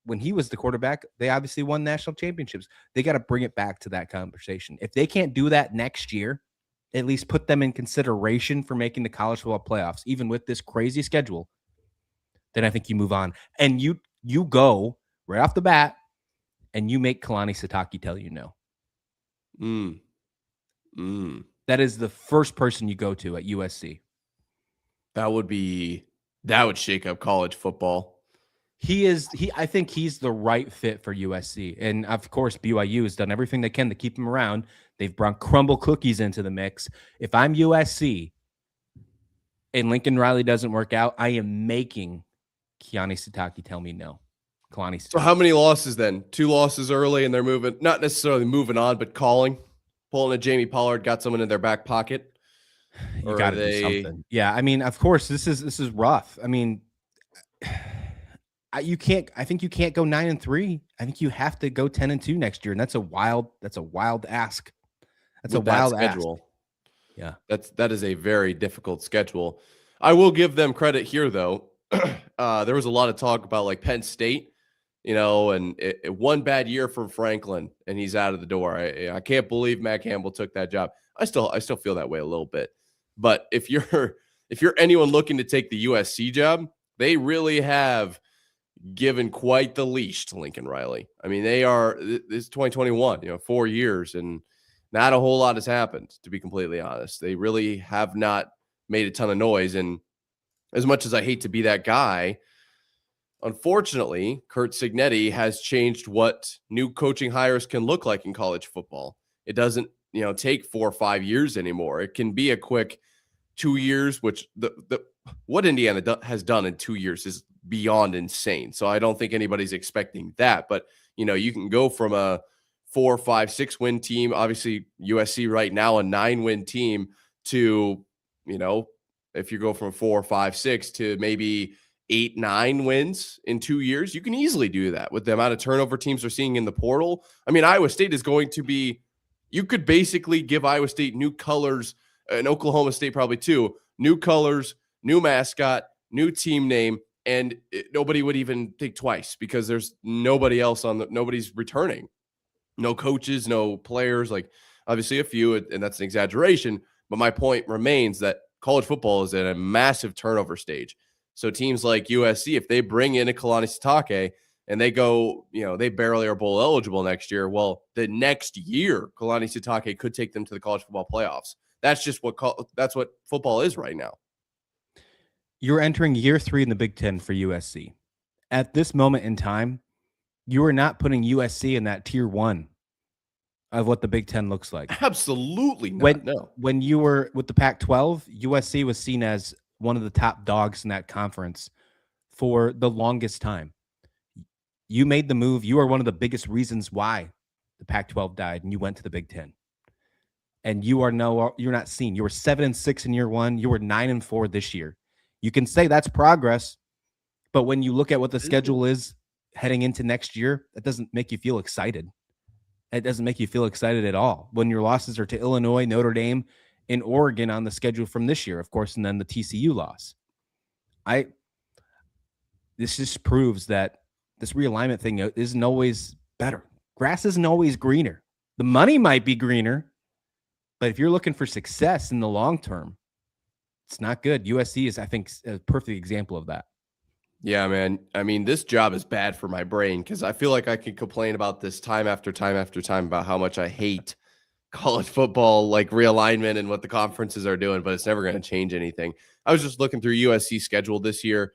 When he was the quarterback, they obviously won national championships. They got to bring it back to that conversation. If they can't do that next year, at least put them in consideration for making the college football playoffs, even with this crazy schedule, then I think you move on. And you go right off the bat and you make Kalani Sitake tell you no. That is the first person you go to at USC. That would shake up college football. I think he's the right fit for USC. And of course, BYU has done everything they can to keep him around. They've brought crumble cookies into the mix. If I'm USC and Lincoln Riley doesn't work out, I am making Keani Sitake tell me no. Kalani So Sitake. how many losses then? 2 losses early, and they're not necessarily moving on, but pulling a Jamie Pollard, got someone in their back pocket. You got to do something. Yeah, I mean, of course, this is rough. I mean, you can't. I think you can't go 9-3. I think you have to go 10-2 next year, and that's a wild ask. That's a wild schedule. Ask. Yeah, that is a very difficult schedule. I will give them credit here, though. There was a lot of talk about like Penn State, and one bad year from Franklin, and he's out of the door. I can't believe Matt Campbell took that job. I still feel that way a little bit. But if you're anyone looking to take the USC job, they really have given quite the leash to Lincoln Riley. I mean, this is 2021, 4 years, and not a whole lot has happened, to be completely honest. They really have not made a ton of noise. And as much as I hate to be that guy, unfortunately, Curt Cignetti has changed what new coaching hires can look like in college football. It doesn't, take 4 or 5 years anymore. It can be a quick 2 years, which what Indiana has done in 2 years is beyond insane. So I don't think anybody's expecting that. But, you can go from a 4, 5, 6 win team, obviously USC right now, a 9-win team, to, if you go from 4, 5, 6 to maybe 8, 9 wins in 2 years, you can easily do that with the amount of turnover teams are seeing in the portal. I mean, Iowa State is going to be, you could basically give Iowa State new colors, and Oklahoma State probably too, new colors, new mascot, new team name, and nobody would even think twice because there's nobody else nobody's returning. No coaches, no players, like obviously a few, and that's an exaggeration. But my point remains that college football is at a massive turnover stage. So teams like USC, if they bring in a Kalani Sitake and they go, they barely are bowl eligible next year, well, the next year, Kalani Sitake could take them to the college football playoffs. That's just that's what football is right now. You're entering year 3 in the Big Ten for USC. At this moment in time, you are not putting USC in that tier 1 of what the Big Ten looks like. Absolutely not. When you were with the Pac-12, USC was seen as one of the top dogs in that conference for the longest time. You made the move. You are one of the biggest reasons why the Pac-12 died, and you went to the Big Ten. And you're not seen. You were 7-6 in year 1. You were 9-4 this year. You can say that's progress, but when you look at what the schedule is heading into next year, that doesn't make you feel excited. It doesn't make you feel excited at all when your losses are to Illinois, Notre Dame, and Oregon on the schedule from this year, of course, and then the TCU loss. This just proves that this realignment thing isn't always better. Grass isn't always greener. The money might be greener, but if you're looking for success in the long term, it's not good. USC is, I think, a perfect example of that. Yeah, man. I mean, this job is bad for my brain because I feel like I can complain about this time after time after time about how much I hate college football, like realignment and what the conferences are doing, but it's never going to change anything. I was just looking through USC schedule this year.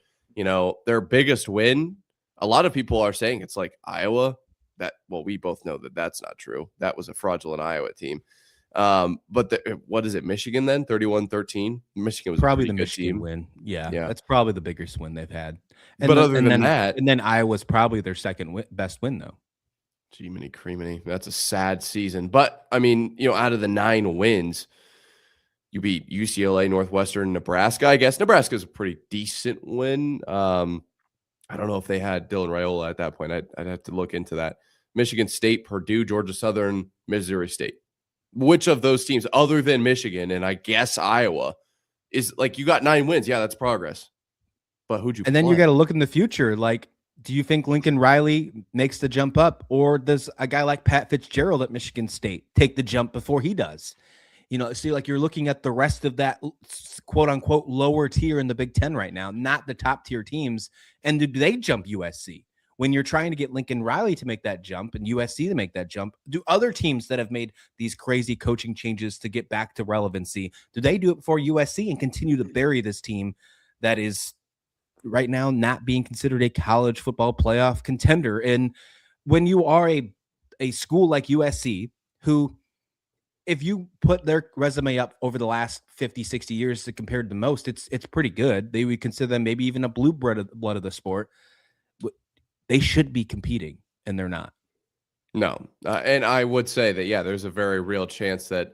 Their biggest win, a lot of people are saying it's like Iowa. We both know that that's not true. That was a fraudulent Iowa team. But what is it? Michigan then 31-13. Michigan was probably the Michigan team. Win. Yeah, that's probably the biggest win they've had. But other than that, and then Iowa's probably their second best win though. Jiminy creaminy. That's a sad season. But I mean, out of the 9 wins, you beat UCLA, Northwestern, Nebraska. I guess Nebraska's a pretty decent win. I don't know if they had Dylan Raiola at that point. I'd have to look into that. Michigan State, Purdue, Georgia Southern, Missouri State. Which of those teams, other than Michigan and I guess Iowa, is like you got 9 wins? Yeah, that's progress. But who'd you? And then you got to look in the future. Like, do you think Lincoln Riley makes the jump up, or does a guy like Pat Fitzgerald at Michigan State take the jump before he does? See, like you're looking at the rest of that quote unquote lower tier in the Big Ten right now, not the top tier teams. And do they jump USC? When you're trying to get Lincoln Riley to make that jump and USC to make that jump, do other teams that have made these crazy coaching changes to get back to relevancy, do they do it before USC and continue to bury this team that is right now not being considered a college football playoff contender? And when you are a school like USC, who if you put their resume up over the last 50, 60 years compared to most, it's pretty good. They would consider them maybe even a blue blood of the sport. They should be competing, and they're not. No. And I would say that, yeah, there's a very real chance that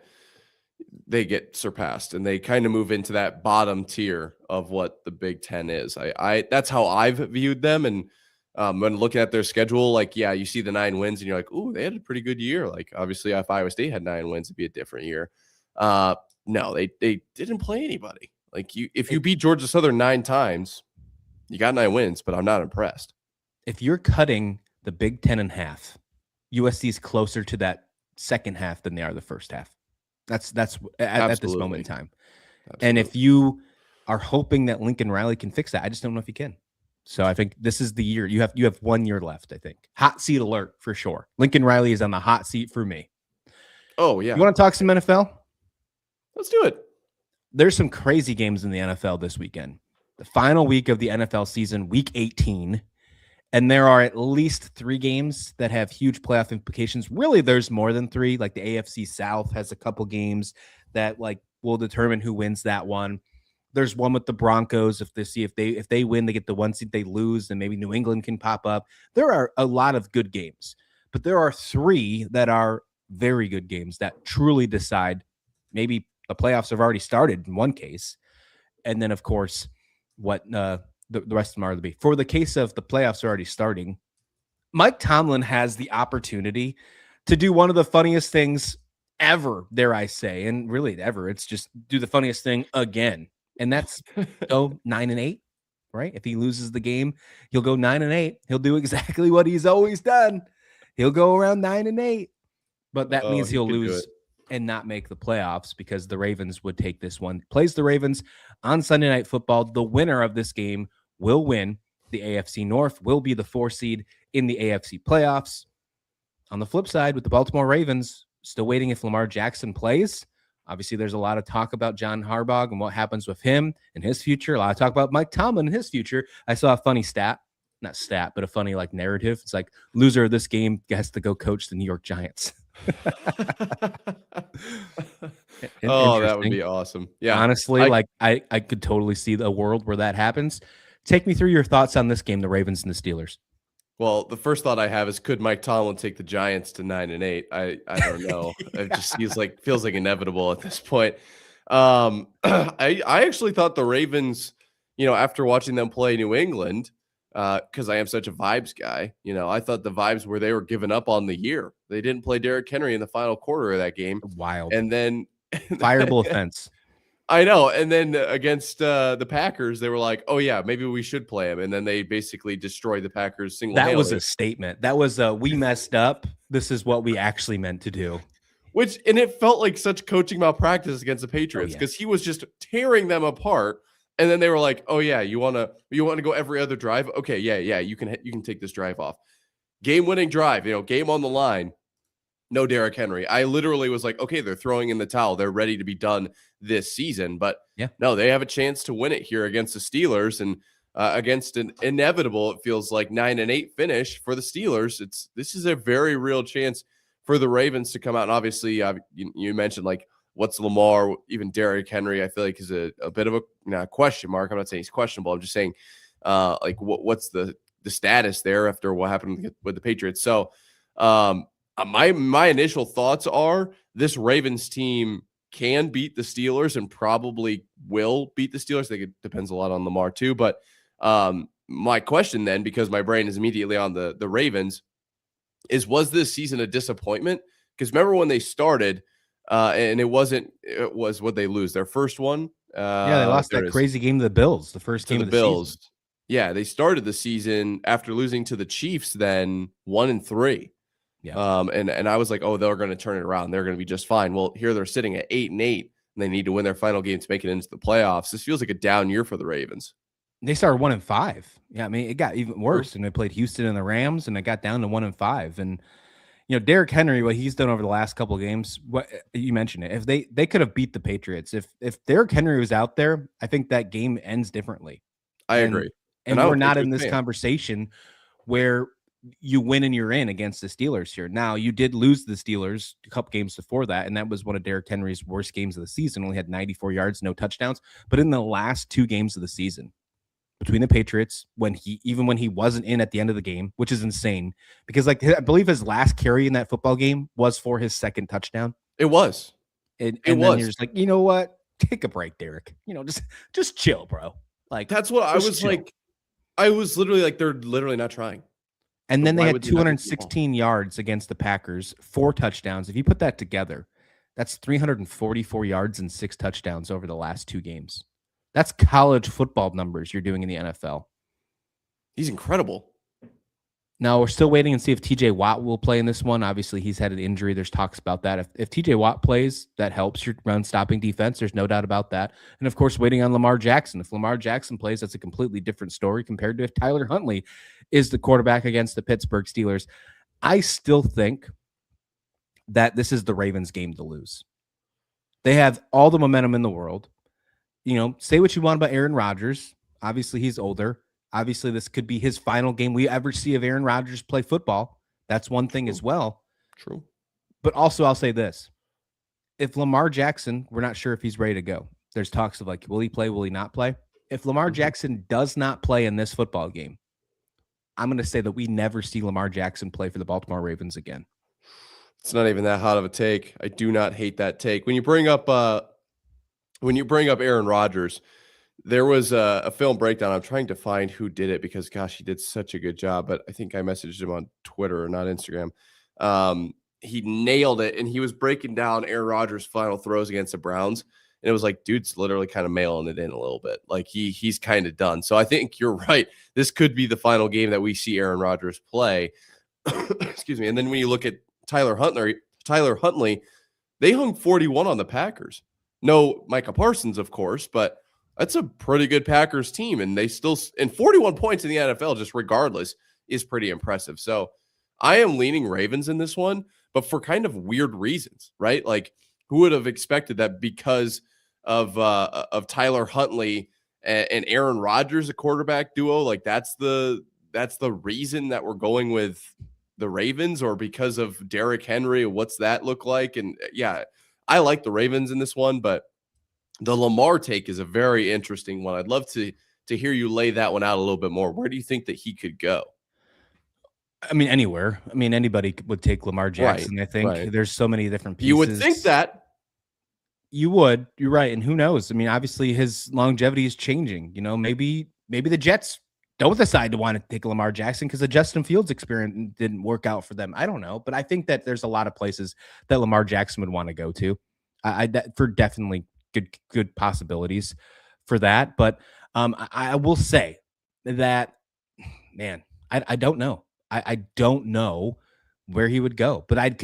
they get surpassed and they kind of move into that bottom tier of what the Big Ten is. That's how I've viewed them. And when looking at their schedule, like, yeah, you see the 9 wins and you're like, ooh, they had a pretty good year. Like, obviously, if Iowa State had 9 wins, it'd be a different year. No, they didn't play anybody. Like, if you beat Georgia Southern 9 times, you got 9 wins, but I'm not impressed. If you're cutting the Big Ten in half, USC is closer to that second half than they are the first half. That's at this moment in time. Absolutely. And if you are hoping that Lincoln Riley can fix that, I just don't know if he can. So I think this is the year. You have 1 year left, I think. Hot seat alert for sure. Lincoln Riley is on the hot seat for me. Oh, yeah. You want to talk some NFL? Let's do it. There's some crazy games in the NFL this weekend. The final week of the NFL season, week 18. And there are at least 3 games that have huge playoff implications. Really, there's more than 3. Like the AFC South has a couple games that like will determine who wins that one. There's one with the Broncos. If they win, they get the 1 seed. They lose, then maybe New England can pop up. There are a lot of good games, but there are 3 that are very good games that truly decide. Maybe the playoffs have already started in one case, and then of course what the rest of them are to be. For the case of the playoffs are already starting, Mike Tomlin has the opportunity to do one of the funniest things ever, dare I say, and really ever. It's just do the funniest thing again, and that's go 9-8, right? If he loses the game, he'll go 9-8. He'll do exactly what he's always done. He'll go around 9-8, but that means he'll lose and not make the playoffs because the Ravens would take this one. Plays the Ravens on Sunday Night Football. The winner of this game will win the AFC North, will be the 4 seed in the AFC playoffs. On the flip side, with the Baltimore Ravens, still waiting if Lamar Jackson plays. Obviously, there's a lot of talk about John Harbaugh and what happens with him and his future. A lot of talk about Mike Tomlin and his future. I saw a funny not stat, but a funny like narrative. It's like loser of this game has to go coach the New York Giants. Oh, that would be awesome. Yeah, honestly, I could totally see a world where that happens. Take me through your thoughts on this game, the Ravens and the Steelers. Well, the first thought I have is, could Mike Tomlin take the Giants to 9-8? I don't know. It just feels like inevitable at this point. I actually thought the Ravens, after watching them play New England, because I am such a vibes guy, I thought the vibes were they were giving up on the year. They didn't play Derrick Henry in the final quarter of that game. Wild. And then fireable offense. I know. And then against the Packers, they were like, oh, yeah, maybe we should play him. And then they basically destroyed the Packers single-handedly. That was a statement. That was we messed up. This is what we actually meant to do. And it felt like such coaching malpractice against the Patriots because he was just tearing them apart. And then they were like, oh, yeah, you want to go every other drive? Okay, yeah, you can take this drive off. Game-winning drive, game on the line. No Derrick Henry. I literally was like, okay, they're throwing in the towel. They're ready to be done this season. But no, they have a chance to win it here against the Steelers and against an inevitable, it feels like 9-8 finish for the Steelers. This is a very real chance for the Ravens to come out. And obviously, you mentioned like what's Lamar, even Derrick Henry, I feel like is a bit of a question mark. I'm not saying he's questionable. I'm just saying like what's the status there after what happened with the Patriots. So my initial thoughts are this Ravens team can beat the Steelers and probably will beat the Steelers. I think it depends a lot on Lamar too. But my question then, because my brain is immediately on the Ravens, was this season a disappointment? Because remember when they started and it was what they lose their first one. They lost that crazy game to the Bills, the first game of the Bills. Season. Yeah, they started the season after losing to the Chiefs, then 1-3. Yeah. And I was like, oh, they're going to turn it around. They're going to be just fine. Well, here they're sitting at 8-8, and they need to win their final game to make it into the playoffs. This feels like a down year for the Ravens. They started 1-5. Yeah, I mean, it got even worse, and they played Houston and the Rams, and it got down to 1-5. And Derrick Henry, what he's done over the last couple of games, what you mentioned it. If they could have beat the Patriots, if Derrick Henry was out there, I think that game ends differently. I agree. And we're not in this conversation where you win and you're in against the Steelers here. Now, you did lose the Steelers a couple games before that, and that was one of Derrick Henry's worst games of the season. Only had 94 yards, no touchdowns. But in the last 2 games of the season, between the Patriots, when he wasn't in at the end of the game, which is insane, because like I believe his last carry in that football game was for his second touchdown. It was. And then you're just like, you know what? Take a break, Derrick. Just chill, bro. Like that's what I was chill. like. I was literally like, they're literally not trying. And then they had 216 yards against the Packers, 4 touchdowns. If you put that together, that's 344 yards and 6 touchdowns over the last 2 games. That's college football numbers you're doing in the NFL. He's incredible. Now, we're still waiting and see if TJ Watt will play in this one. Obviously, he's had an injury. There's talks about that. If TJ Watt plays, that helps your run-stopping defense. There's no doubt about that. And, of course, waiting on Lamar Jackson. If Lamar Jackson plays, that's a completely different story compared to if Tyler Huntley is the quarterback against the Pittsburgh Steelers. I still think that this is the Ravens' game to lose. They have all the momentum in the world. Say what you want about Aaron Rodgers. Obviously, he's older. Obviously, this could be his final game we ever see of Aaron Rodgers play football. That's one thing as well. True. But also, I'll say this. If Lamar Jackson, we're not sure if he's ready to go. There's talks of like, will he play? Will he not play? If Lamar Jackson does not play in this football game, I'm going to say that we never see Lamar Jackson play for the Baltimore Ravens again. It's not even that hot of a take. I do not hate that take. When you bring up Aaron Rodgers, there was a film breakdown. I'm trying to find who did it because, gosh, he did such a good job. But I think I messaged him on Twitter, not Instagram. He nailed it, and he was breaking down Aaron Rodgers' final throws against the Browns. And it was like, dude's literally kind of mailing it in a little bit. Like he's kind of done. So I think you're right. This could be the final game that we see Aaron Rodgers play. Excuse me. And then when you look at Tyler Huntley, they hung 41 on the Packers. No Micah Parsons, of course, but that's a pretty good Packers team. And they still, and 41 points in the NFL, just regardless, is pretty impressive. So I am leaning Ravens in this one, but for kind of weird reasons, right? Like, who would have expected that because of Tyler Huntley and Aaron Rodgers, a quarterback duo? Like that's the reason that we're going with the Ravens, or because of Derrick Henry? What's that look like? And yeah, I like the Ravens in this one, but the Lamar take is a very interesting one. I'd love to hear you lay that one out a little bit more. Where do you think that he could go? I mean, anywhere. I mean, anybody would take Lamar Jackson. Right, I think there's so many different pieces. You would think that. You would. You're right. And who knows? I mean, obviously his longevity is changing. Maybe the Jets don't decide to want to take Lamar Jackson because the Justin Fields experience didn't work out for them. I don't know. But I think that there's a lot of places that Lamar Jackson would want to go to. For definitely good possibilities for that. But I will say that, man, I don't know. I don't know where he would go, but I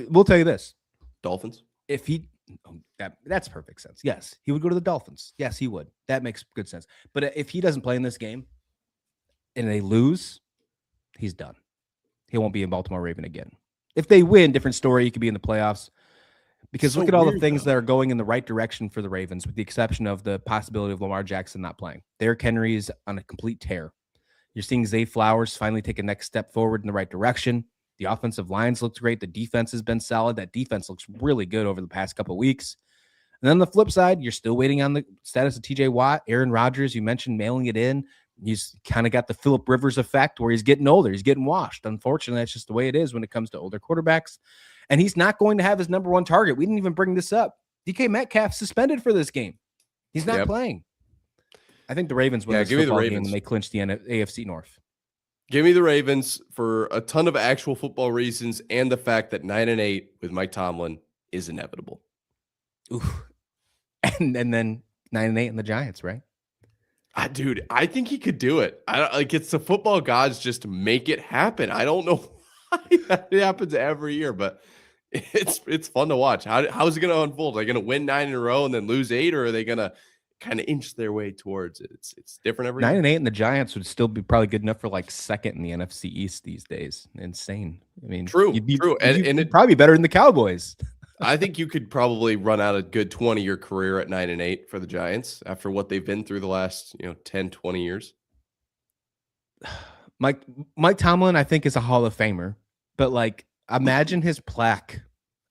will tell you this. Dolphins. If he, that's perfect sense. Yes, he would go to the Dolphins. Yes, he would. That makes good sense. But if he doesn't play in this game and they lose, he's done. He won't be in Baltimore Raven again. If they win, different story. He could be in the playoffs. Because look at all the things that are going in the right direction for the Ravens, with the exception of the possibility of Lamar Jackson not playing. Derrick Henry is on a complete tear. You're seeing Zay Flowers finally take a next step forward in the right direction. The offensive lines looks great. The defense has been solid. That defense looks really good over the past couple of weeks. And then on the flip side, you're still waiting on the status of TJ Watt. Aaron Rodgers, you mentioned mailing it in. He's kind of got the Phillip Rivers effect where he's getting older. He's getting washed. Unfortunately, that's just the way it is when it comes to older quarterbacks. And he's not going to have his number one target. We didn't even bring this up. DK Metcalf suspended for this game. He's not playing. I think the Ravens win this football game and they clinch the AFC North. Give me the Ravens for a ton of actual football reasons and the fact that 9-8 with Mike Tomlin is inevitable. Ooh. And then 9-8 in the Giants, right? Dude, I think he could do it. It's the football gods just make it happen. I don't know why that happens every year, but it's fun to watch. How is it going to unfold? Are they going to win 9 in a row and then lose 8, or are they going to kind of inch their way towards it? It's different every 9-8, and the Giants would still be probably good enough for like second in the NFC East these days. Insane. I mean, true. And it'd probably be better than the Cowboys. I think you could probably run out a good 20-year career at 9-8 for the Giants after what they've been through the last 10, 20 years. Mike Tomlin, I think, is a Hall of Famer, but like imagine his plaque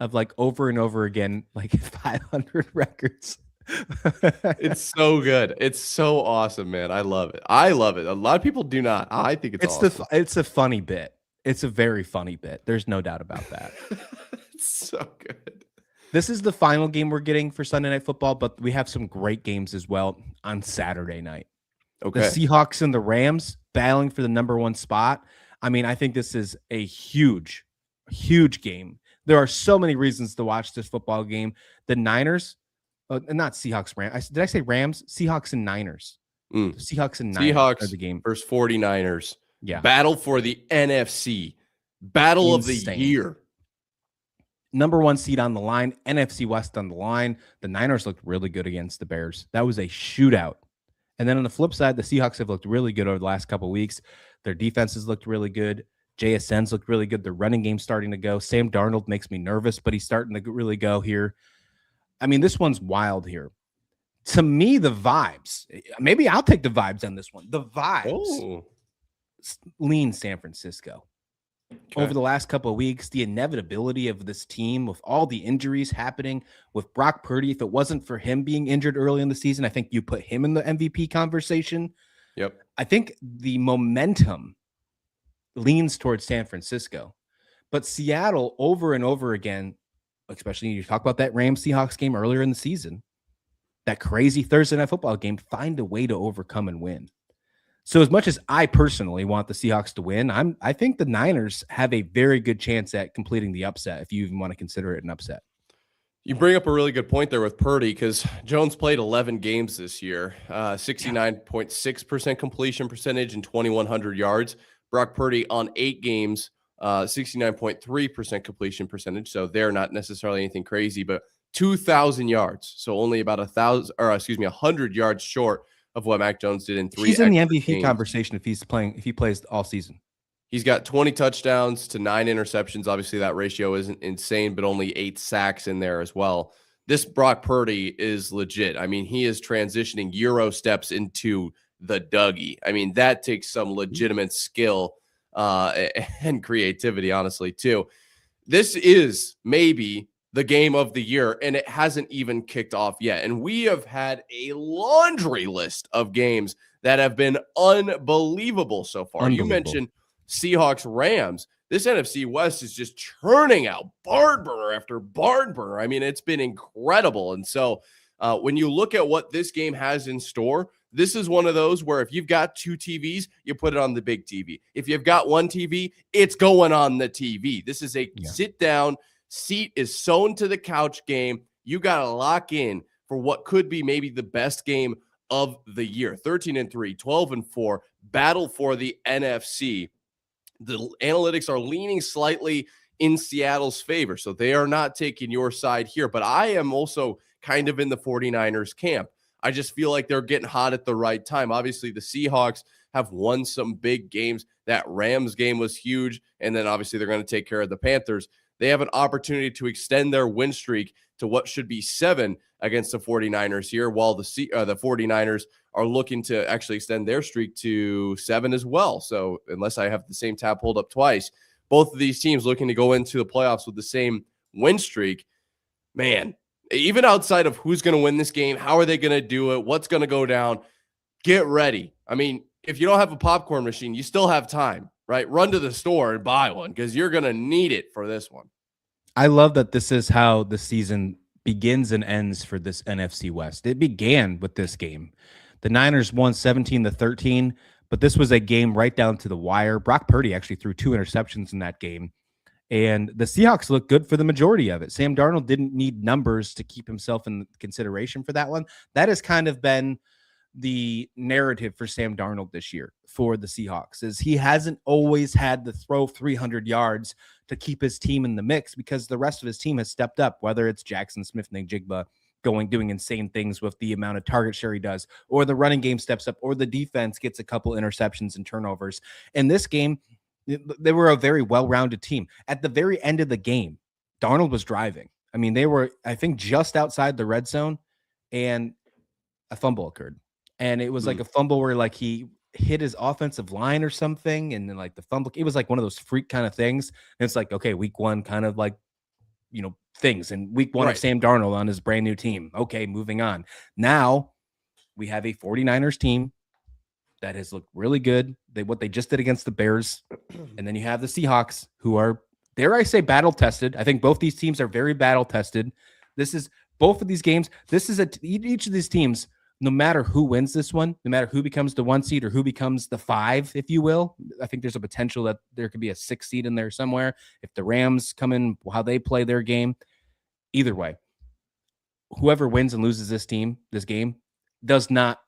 of like over and over again, like 500 records. It's so good. It's so awesome, man. I love it. I love it. A lot of people do not. I think it's awesome. It's a funny bit. It's a very funny bit. There's no doubt about that. It's so good. This is the final game we're getting for Sunday Night Football, but we have some great games as well on Saturday night. Okay. The Seahawks and the Rams battling for the number 1 spot. I mean, I think this is a huge, huge game. There are so many reasons to watch this football game. The Niners, not Seahawks, Rams. Did I say Rams? Seahawks and Niners. Seahawks and Niners are the game. Versus 49ers. Yeah. Battle for the NFC. Battle of the year. Number 1 seed on the line. NFC West on the line. The Niners looked really good against the Bears. That was a shootout. And then on the flip side, the Seahawks have looked really good over the last couple of weeks. Their defenses looked really good. JSN's looked really good. The running game's starting to go. Sam Darnold makes me nervous, but he's starting to really go here. I mean, this one's wild here. To me, the vibes, maybe I'll take the vibes on this one. The vibes lean San Francisco. Okay. Over the last couple of weeks, the inevitability of this team with all the injuries happening with Brock Purdy. If it wasn't for him being injured early in the season, I think you put him in the MVP conversation. Yep. I think the momentum leans towards San Francisco, but Seattle over and over again, especially you talk about that Rams Seahawks game earlier in the season, that crazy Thursday Night Football game, find a way to overcome and win. So as much as I personally want the Seahawks to win, I think the Niners have a very good chance at completing the upset, if you even want to consider it an upset. You bring up a really good point there with Purdy, because Jones played 11 games this year, 69.6% completion percentage and 2,100 yards. Brock Purdy on 8 games, 69.3% completion percentage. So they're not necessarily anything crazy, but 2,000 yards. So only about 100 yards short of what Mac Jones did in 3. He's in the MVP games. Conversation if he plays all season. He's got 20 touchdowns to 9 interceptions. Obviously, that ratio isn't insane, but only 8 sacks in there as well. This Brock Purdy is legit. I mean, he is transitioning Euro steps into the Dougie. I mean, that takes some legitimate skill and creativity, honestly, too. This is maybe the game of the year, and it hasn't even kicked off yet. And we have had a laundry list of games that have been unbelievable so far. You mentioned Seahawks Rams. This NFC West is just churning out barn burner after barn burner. I mean, it's been incredible. And so when you look at what this game has in store, this is one of those where if you've got 2 TVs, you put it on the big TV. If you've got 1 TV, it's going on the TV. This is a sit down, seat is sewn to the couch game. You got to lock in for what could be maybe the best game of the year. 13-3, 12-4, battle for the NFC. The analytics are leaning slightly in Seattle's favor, so they are not taking your side here. But I am also kind of in the 49ers camp. I just feel like they're getting hot at the right time. Obviously, the Seahawks have won some big games. That Rams game was huge, and then obviously they're going to take care of the Panthers. They have an opportunity to extend their win streak to what should be 7 against the 49ers here, while the 49ers are looking to actually extend their streak to 7 as well. So unless I have the same tab pulled up twice, both of these teams looking to go into the playoffs with the same win streak. Man, even outside of who's going to win this game, how are they going to do it, what's going to go down, get ready. I mean, if you don't have a popcorn machine, you still have time. Right? Run to the store and buy one because you're going to need it for this one. I love that this is how the season begins and ends for this NFC West. It began with this game. The Niners won 17-13, but this was a game right down to the wire. Brock Purdy actually threw 2 interceptions in that game, and the Seahawks looked good for the majority of it. Sam Darnold didn't need numbers to keep himself in consideration for that one. That has kind of been the narrative for Sam Darnold this year for the Seahawks, is he hasn't always had to throw 300 yards to keep his team in the mix because the rest of his team has stepped up, whether it's Jackson Smith-Njigba doing insane things with the amount of target share he does, or the running game steps up, or the defense gets a couple interceptions and turnovers. In this game, they were a very well-rounded team. At the very end of the game, Darnold was driving. I mean, they were, I think, just outside the red zone, and a fumble occurred. And it was like a fumble where like he hit his offensive line or something, and then like the fumble. It was like one of those freak kind of things. And it's like, okay, week one kind of like, things. And week one of Sam Darnold on his brand new team. Okay, moving on. Now we have a 49ers team that has looked really good. What they just did against the Bears. And then you have the Seahawks, who are, dare I say, battle tested. I think both these teams are very battle tested. This is both of these games. This is each of these teams, no matter who wins this one, no matter who becomes the 1 seed or who becomes the 5, if you will. I think there's a potential that there could be a 6 seed in there somewhere. If the Rams come in, how they play their game. Either way, whoever wins and loses this game does not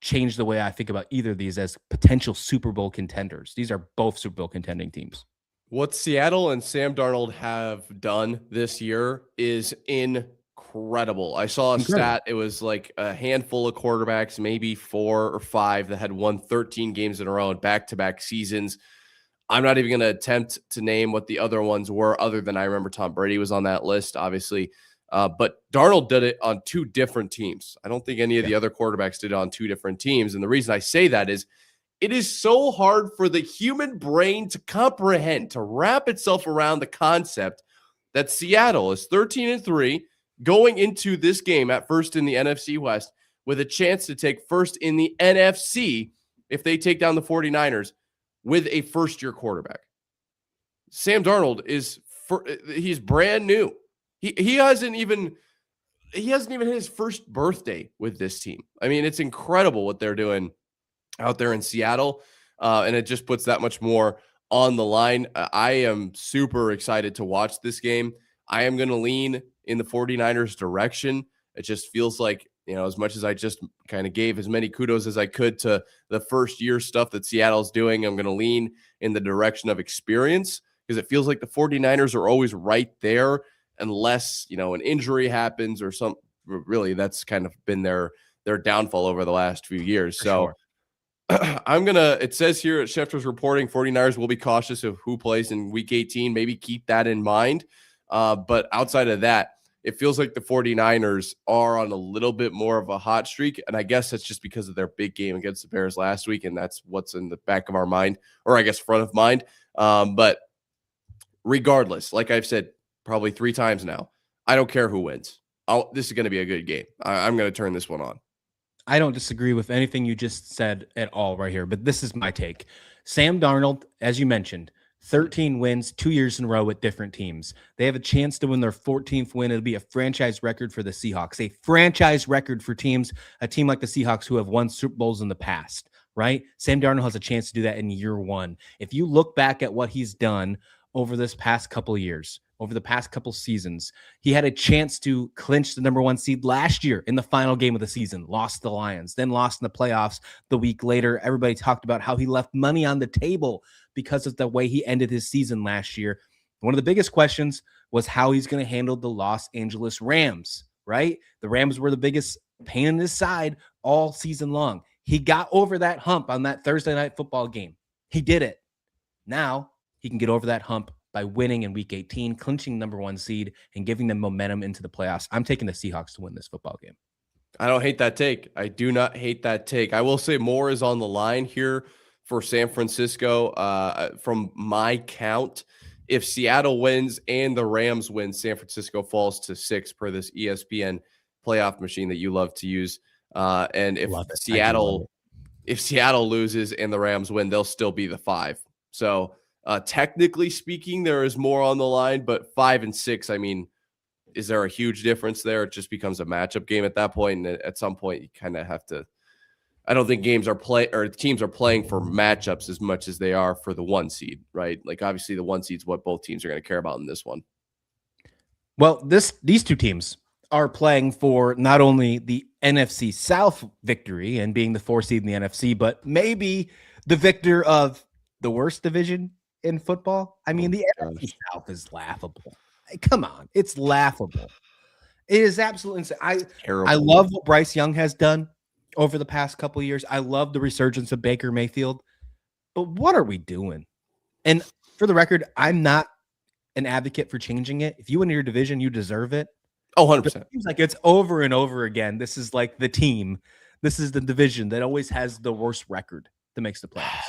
change the way I think about either of these as potential Super Bowl contenders. These are both Super Bowl contending teams. What Seattle and Sam Darnold have done this year is incredible. I saw a stat. It was like a handful of quarterbacks, maybe 4 or 5, that had won 13 games in a row in back-to-back seasons. I'm not even going to attempt to name what the other ones were, other than I remember Tom Brady was on that list, obviously. But Darnold did it on 2 different teams. I don't think any of the other quarterbacks did it on 2 different teams. And the reason I say that is it is so hard for the human brain to comprehend, to wrap itself around the concept that Seattle is 13-3 going into this game at first in the NFC West with a chance to take first in the NFC if they take down the 49ers with a first-year quarterback. Sam Darnold he's brand new. He hasn't even hit his first birthday with this team. I mean, it's incredible what they're doing out there in Seattle, and it just puts that much more on the line. I am super excited to watch this game. I am going to lean in the 49ers direction. It just feels like, as much as I just kind of gave as many kudos as I could to the first year stuff that Seattle's doing, I'm going to lean in the direction of experience, because it feels like the 49ers are always right there unless, an injury happens or some. Really, that's kind of been their downfall over the last few years. So it says here at Schefter's reporting, 49ers will be cautious of who plays in week 18. Maybe keep that in mind. But outside of that, it feels like the 49ers are on a little bit more of a hot streak. And I guess that's just because of their big game against the Bears last week. And that's what's in the back of our mind, or I guess front of mind. But regardless, like I've said probably 3 times now, I don't care who wins. This is going to be a good game. I'm going to turn this one on. I don't disagree with anything you just said at all right here, but this is my take. Sam Darnold, as you mentioned, 13 wins 2 years in a row with different teams. They have a chance to win their 14th win. It'll be a franchise record for the Seahawks, a franchise record for a team like the Seahawks who have won Super Bowls in the past, right? Sam Darnold has a chance to do that in year 1. If you look back at what he's done over this past couple of years, over the past couple seasons, he had a chance to clinch the number 1 seed last year in the final game of the season, lost the Lions, then lost in the playoffs the week later. Everybody talked about how he left money on the table because of the way he ended his season last year. One of the biggest questions was how he's going to handle the Los Angeles Rams, right? The Rams were the biggest pain in his side all season long. He got over that hump on that Thursday night football game. He did it. Now he can get over that hump by winning in week 18, clinching number 1 seed, and giving them momentum into the playoffs. I'm taking the Seahawks to win this football game. I don't hate that take. I do not hate that take. I will say more is on the line here for San Francisco. From my count, if Seattle wins and the Rams win, San Francisco falls to 6 per this ESPN playoff machine that you love to use. And if Seattle loses and the Rams win, they'll still be the 5. So technically speaking, there is more on the line, but 5 and 6, I mean, is there a huge difference there? It just becomes a matchup game at that point. And at some point you kind of have to, I don't think teams are playing for matchups as much as they are for the 1 seed, right? Like obviously the 1 seed is what both teams are going to care about in this one. Well, these 2 teams are playing for not only the NFC South victory and being the 4 seed in the NFC, but maybe the victor of the worst division in football. I mean, the NFC South is laughable. Come on, it's laughable. It is absolutely insane. I love what Bryce Young has done over the past couple of years. I love the resurgence of Baker Mayfield. But what are we doing? And for the record, I'm not an advocate for changing it. If you win your division, you deserve it. Oh, 100%. It seems like it's over and over again. This is like the team. This is the division that always has the worst record. that makes the playoffs.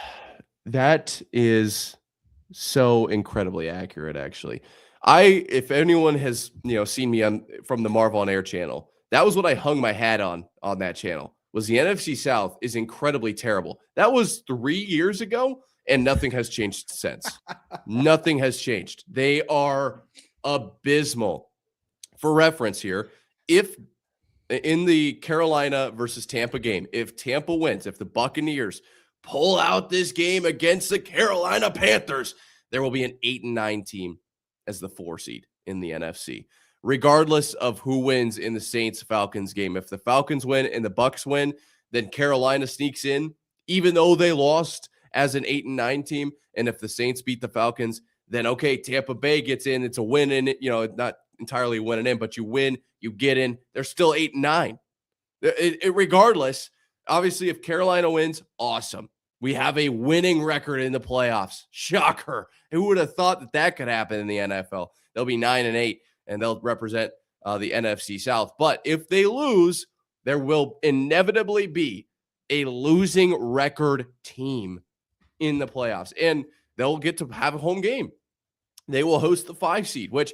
That is so incredibly accurate, actually. If anyone has, seen me from the Marv on Air channel, that was what I hung my hat on that channel, was the NFC South is incredibly terrible. That was 3 years ago, and nothing has changed since. Nothing has changed. They are abysmal. For reference here, if in the Carolina versus Tampa game, if Tampa wins, if the Buccaneers pull out this game against the Carolina Panthers, there will be an 8-9 team as the 4 seed in the NFC. Regardless of who wins in the Saints-Falcons game. If the Falcons win and the Bucs win, then Carolina sneaks in, even though they lost as an 8-9 team. And if the Saints beat the Falcons, then okay, Tampa Bay gets in. It's a win in it, not entirely winning in, but you win, you get in. They're still 8-9. Regardless, obviously, if Carolina wins, awesome. We have a winning record in the playoffs. Shocker. Who would have thought that could happen in the NFL? They'll be 9-8, and they'll represent the NFC South. But if they lose, there will inevitably be a losing record team in the playoffs, and they'll get to have a home game. They will host the 5 seed, which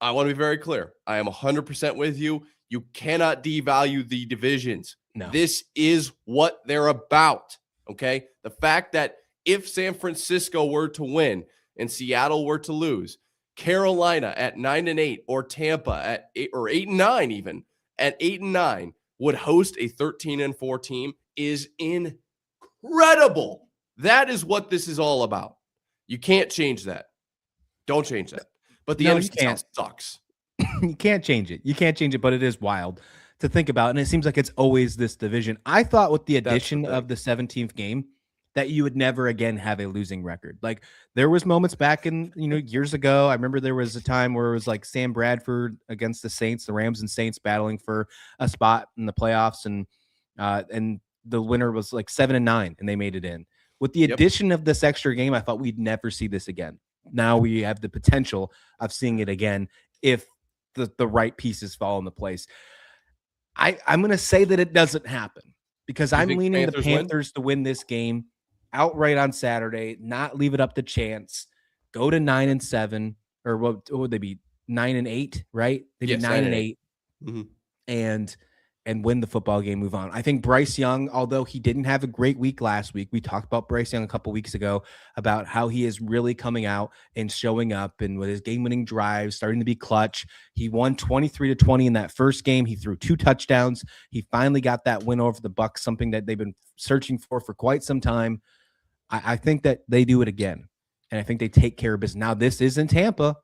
I want to be very clear. I am 100% with you. You cannot devalue the divisions. No. This is what they're about, okay? The fact that if San Francisco were to win and Seattle were to lose, Carolina at 9-8 or Tampa at 8 or 8-9 even at 8-9 would host a 13-4 team is incredible. That is what this is all about. You can't change that. Don't change that. But the NFC South sucks. You can't change it. You can't change it, but it is wild to think about. And it seems like it's always this division. I thought with the addition of the 17th game that you would never again have a losing record. Like there was moments back in, years ago. I remember there was a time where it was like Sam Bradford against the Saints, the Rams and Saints battling for a spot in the playoffs. And the winner was like 7-9 and they made it in. With the addition of this extra game, I thought we'd never see this again. Now we have the potential of seeing it again if the right pieces fall into place. I'm going to say that it doesn't happen because I'm leaning the Panthers to win this game outright on Saturday, not leave it up to chance, go to 9-7, or what would they be? 9-8, right? They'd be 9-8 and win the football game, move on. I think Bryce Young, although he didn't have a great week last week, we talked about Bryce Young a couple weeks ago about how he is really coming out and showing up and with his game-winning drives, starting to be clutch. He won 23-20 in that first game. He threw 2 touchdowns. He finally got that win over the Bucs, something that they've been searching for quite some time. I think that they do it again, and I think they take care of business. Now, this is in Tampa,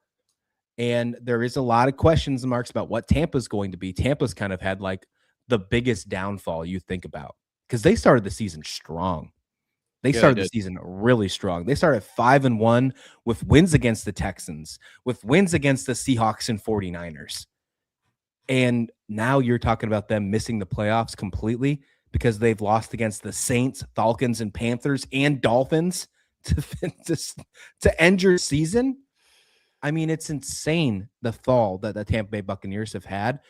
and there is a lot of questions and marks about what Tampa's going to be. Tampa's kind of had like the biggest downfall you think about because they started the season strong. They started the season really strong. They started 5-1 with wins against the Texans, with wins against the Seahawks and 49ers. And now you're talking about them missing the playoffs completely because they've lost against the Saints, Falcons, and Panthers and Dolphins to end your season. I mean, it's insane the fall that the Tampa Bay Buccaneers have had.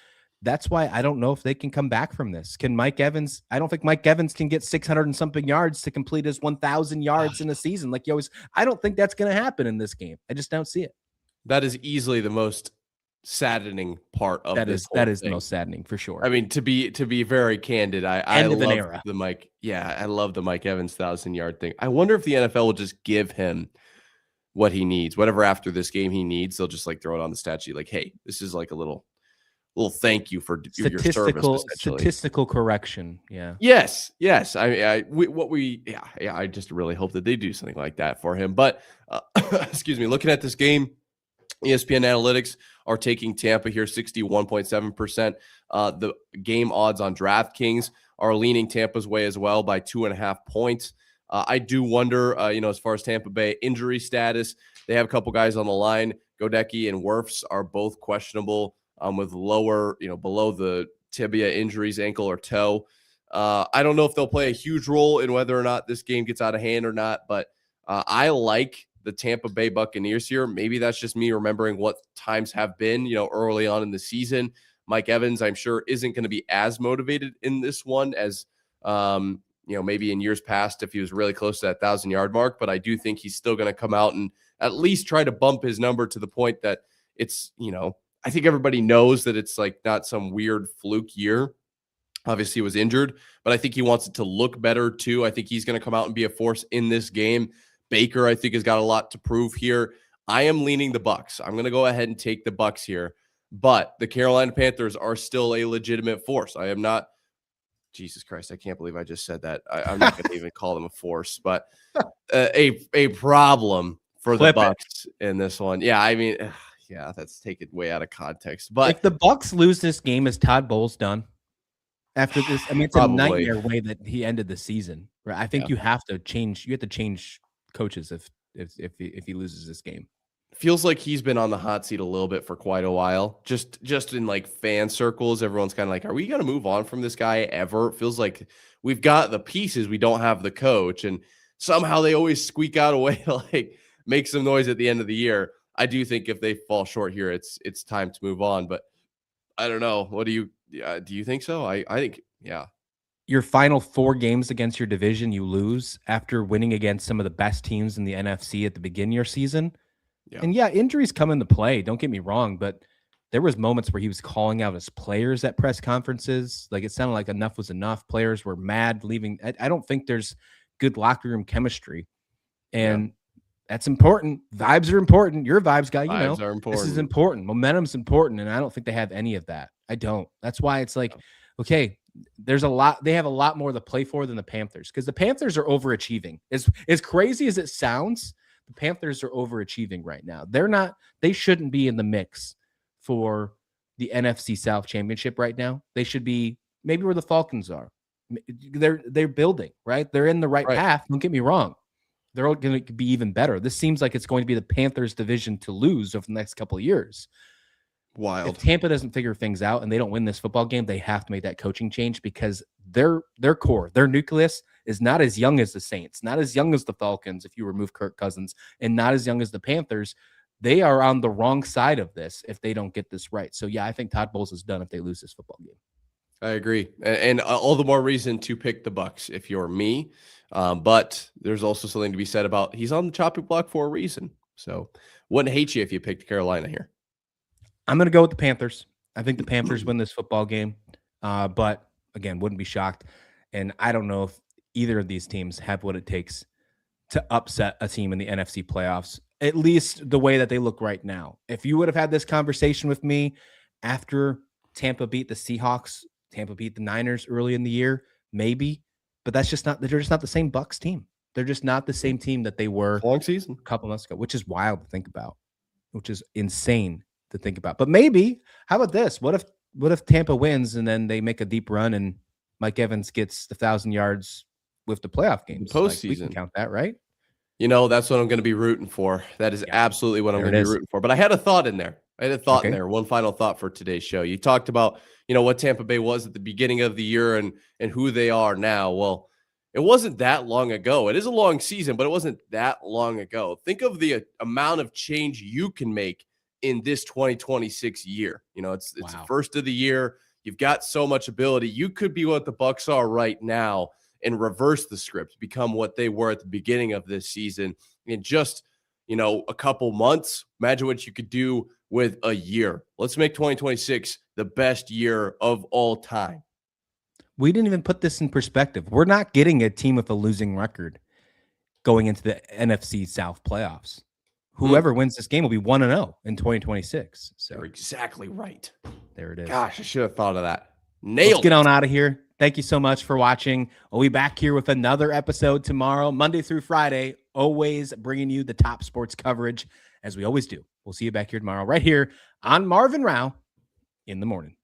That's why I don't know if they can come back from this. Can Mike Evans? I don't think Mike Evans can get 600 and something yards to complete his 1,000 yards in a season. Like you always, I don't think that's going to happen in this game. I just don't see it. That is easily the most saddening part of this. That is the most saddening for sure. I mean, to be very candid, I love the Mike. Yeah, I love the Mike Evans 1,000-yard thing. I wonder if the NFL will just give him what he needs, whatever after this game he needs. They'll just like throw it on the stat sheet, like, hey, this is like a little thank you for your service. Statistical correction. Yeah. Yes. I just really hope that they do something like that for him. But excuse me, looking at this game, ESPN Analytics are taking Tampa here 61.7%. The game odds on DraftKings are leaning Tampa's way as well by 2.5 points. I do wonder, as far as Tampa Bay injury status, they have a couple guys on the line. Godecki and Wirfs are both questionable. With lower, below the tibia injuries, ankle or toe. I don't know if they'll play a huge role in whether or not this game gets out of hand or not, but I like the Tampa Bay Buccaneers here. Maybe that's just me remembering what times have been, early on in the season. Mike Evans, I'm sure, isn't going to be as motivated in this one as maybe in years past if he was really close to that 1,000-yard mark. But I do think he's still going to come out and at least try to bump his number to the point that it's, I think everybody knows that it's like not some weird fluke year. Obviously, he was injured, but I think he wants it to look better too. I think he's going to come out and be a force in this game. Baker, I think, has got a lot to prove here. I am leaning the Bucs. I'm going to go ahead and take the Bucs here, but the Carolina Panthers are still a legitimate force. I am not. Jesus Christ, I can't believe I just said that. I'm not going to even call them a force, but a problem for the Bucs in this one. Yeah, I mean, yeah, that's taken way out of context. But if the Bucs lose this game, is Todd Bowles done? After this, I mean, it's probably a nightmare way that he ended the season. Right? I think you have to change. You have to change coaches if he loses this game. Feels like he's been on the hot seat a little bit for quite a while. Just in like fan circles, everyone's kind of like, "Are we going to move on from this guy ever?" It feels like we've got the pieces, we don't have the coach, and somehow they always squeak out a way to like make some noise at the end of the year. I do think if they fall short here, it's time to move on. But I don't know. What do you think so? I think, yeah. Your final 4 games against your division, you lose after winning against some of the best teams in the NFC at the beginning of your season. Yeah. And injuries come into play. Don't get me wrong, but there was moments where he was calling out his players at press conferences. Like it sounded like enough was enough. Players were mad leaving. I don't think there's good locker room chemistry, and that's important. Vibes are important. Your vibes guy, vibes are important. This is important. Momentum's important, and I don't think they have any of that. I don't. That's why it's like, okay, there's a lot. They have a lot more to play for than the Panthers, because the Panthers are overachieving. As crazy as it sounds, the Panthers are overachieving right now. They're not. They shouldn't be in the mix for the NFC South Championship right now. They should be maybe where the Falcons are. They're building, right? They're in the right path. Don't get me wrong. They're all going to be even better. This seems like it's going to be the Panthers' division to lose over the next couple of years. Wild. If Tampa doesn't figure things out and they don't win this football game, they have to make that coaching change, because their core, their nucleus is not as young as the Saints, not as young as the Falcons if you remove Kirk Cousins, and not as young as the Panthers. They are on the wrong side of this if they don't get this right. So, I think Todd Bowles is done if they lose this football game. I agree. And all the more reason to pick the Bucs if you're me. But there's also something to be said about he's on the chopping block for a reason. So wouldn't hate you if you picked Carolina here. I'm going to go with the Panthers. I think the Panthers win this football game. But again, wouldn't be shocked. And I don't know if either of these teams have what it takes to upset a team in the NFC playoffs, at least the way that they look right now. If you would have had this conversation with me after Tampa beat the Seahawks, Tampa beat the Niners early in the year, maybe, but they're just not the same Bucs team. They're just not the same team that they were long season a couple months ago, which is wild to think about, which is insane to think about. But maybe, how about this? What if Tampa wins and then they make a deep run and Mike Evans gets the 1,000 yards with the playoff games? Postseason. We can count that, right? That's what I'm going to be rooting for. That is absolutely what I'm going to be rooting for. But I had a thought in there. In there. One final thought for today's show. You talked about, what Tampa Bay was at the beginning of the year and who they are now. Well, it wasn't that long ago. It is a long season, but it wasn't that long ago. Think of the amount of change you can make in this 2026 year. It's the first of the year. You've got so much ability. You could be what the Bucs are right now and reverse the script, become what they were at the beginning of this season in just, a couple months. Imagine what you could do with a year. Let's make 2026 the best year of all time. We didn't even put this in perspective. We're not getting a team with a losing record going into the NFC South playoffs. Whoever wins this game will be 1-0 in 2026. So you're exactly right. There it is. Gosh, I should have thought of that. Let's get on out of here. Thank you so much for watching. We'll be back here with another episode tomorrow, Monday through Friday, always bringing you the top sports coverage as we always do. We'll see you back here tomorrow right here on Marv and Rauh in the morning.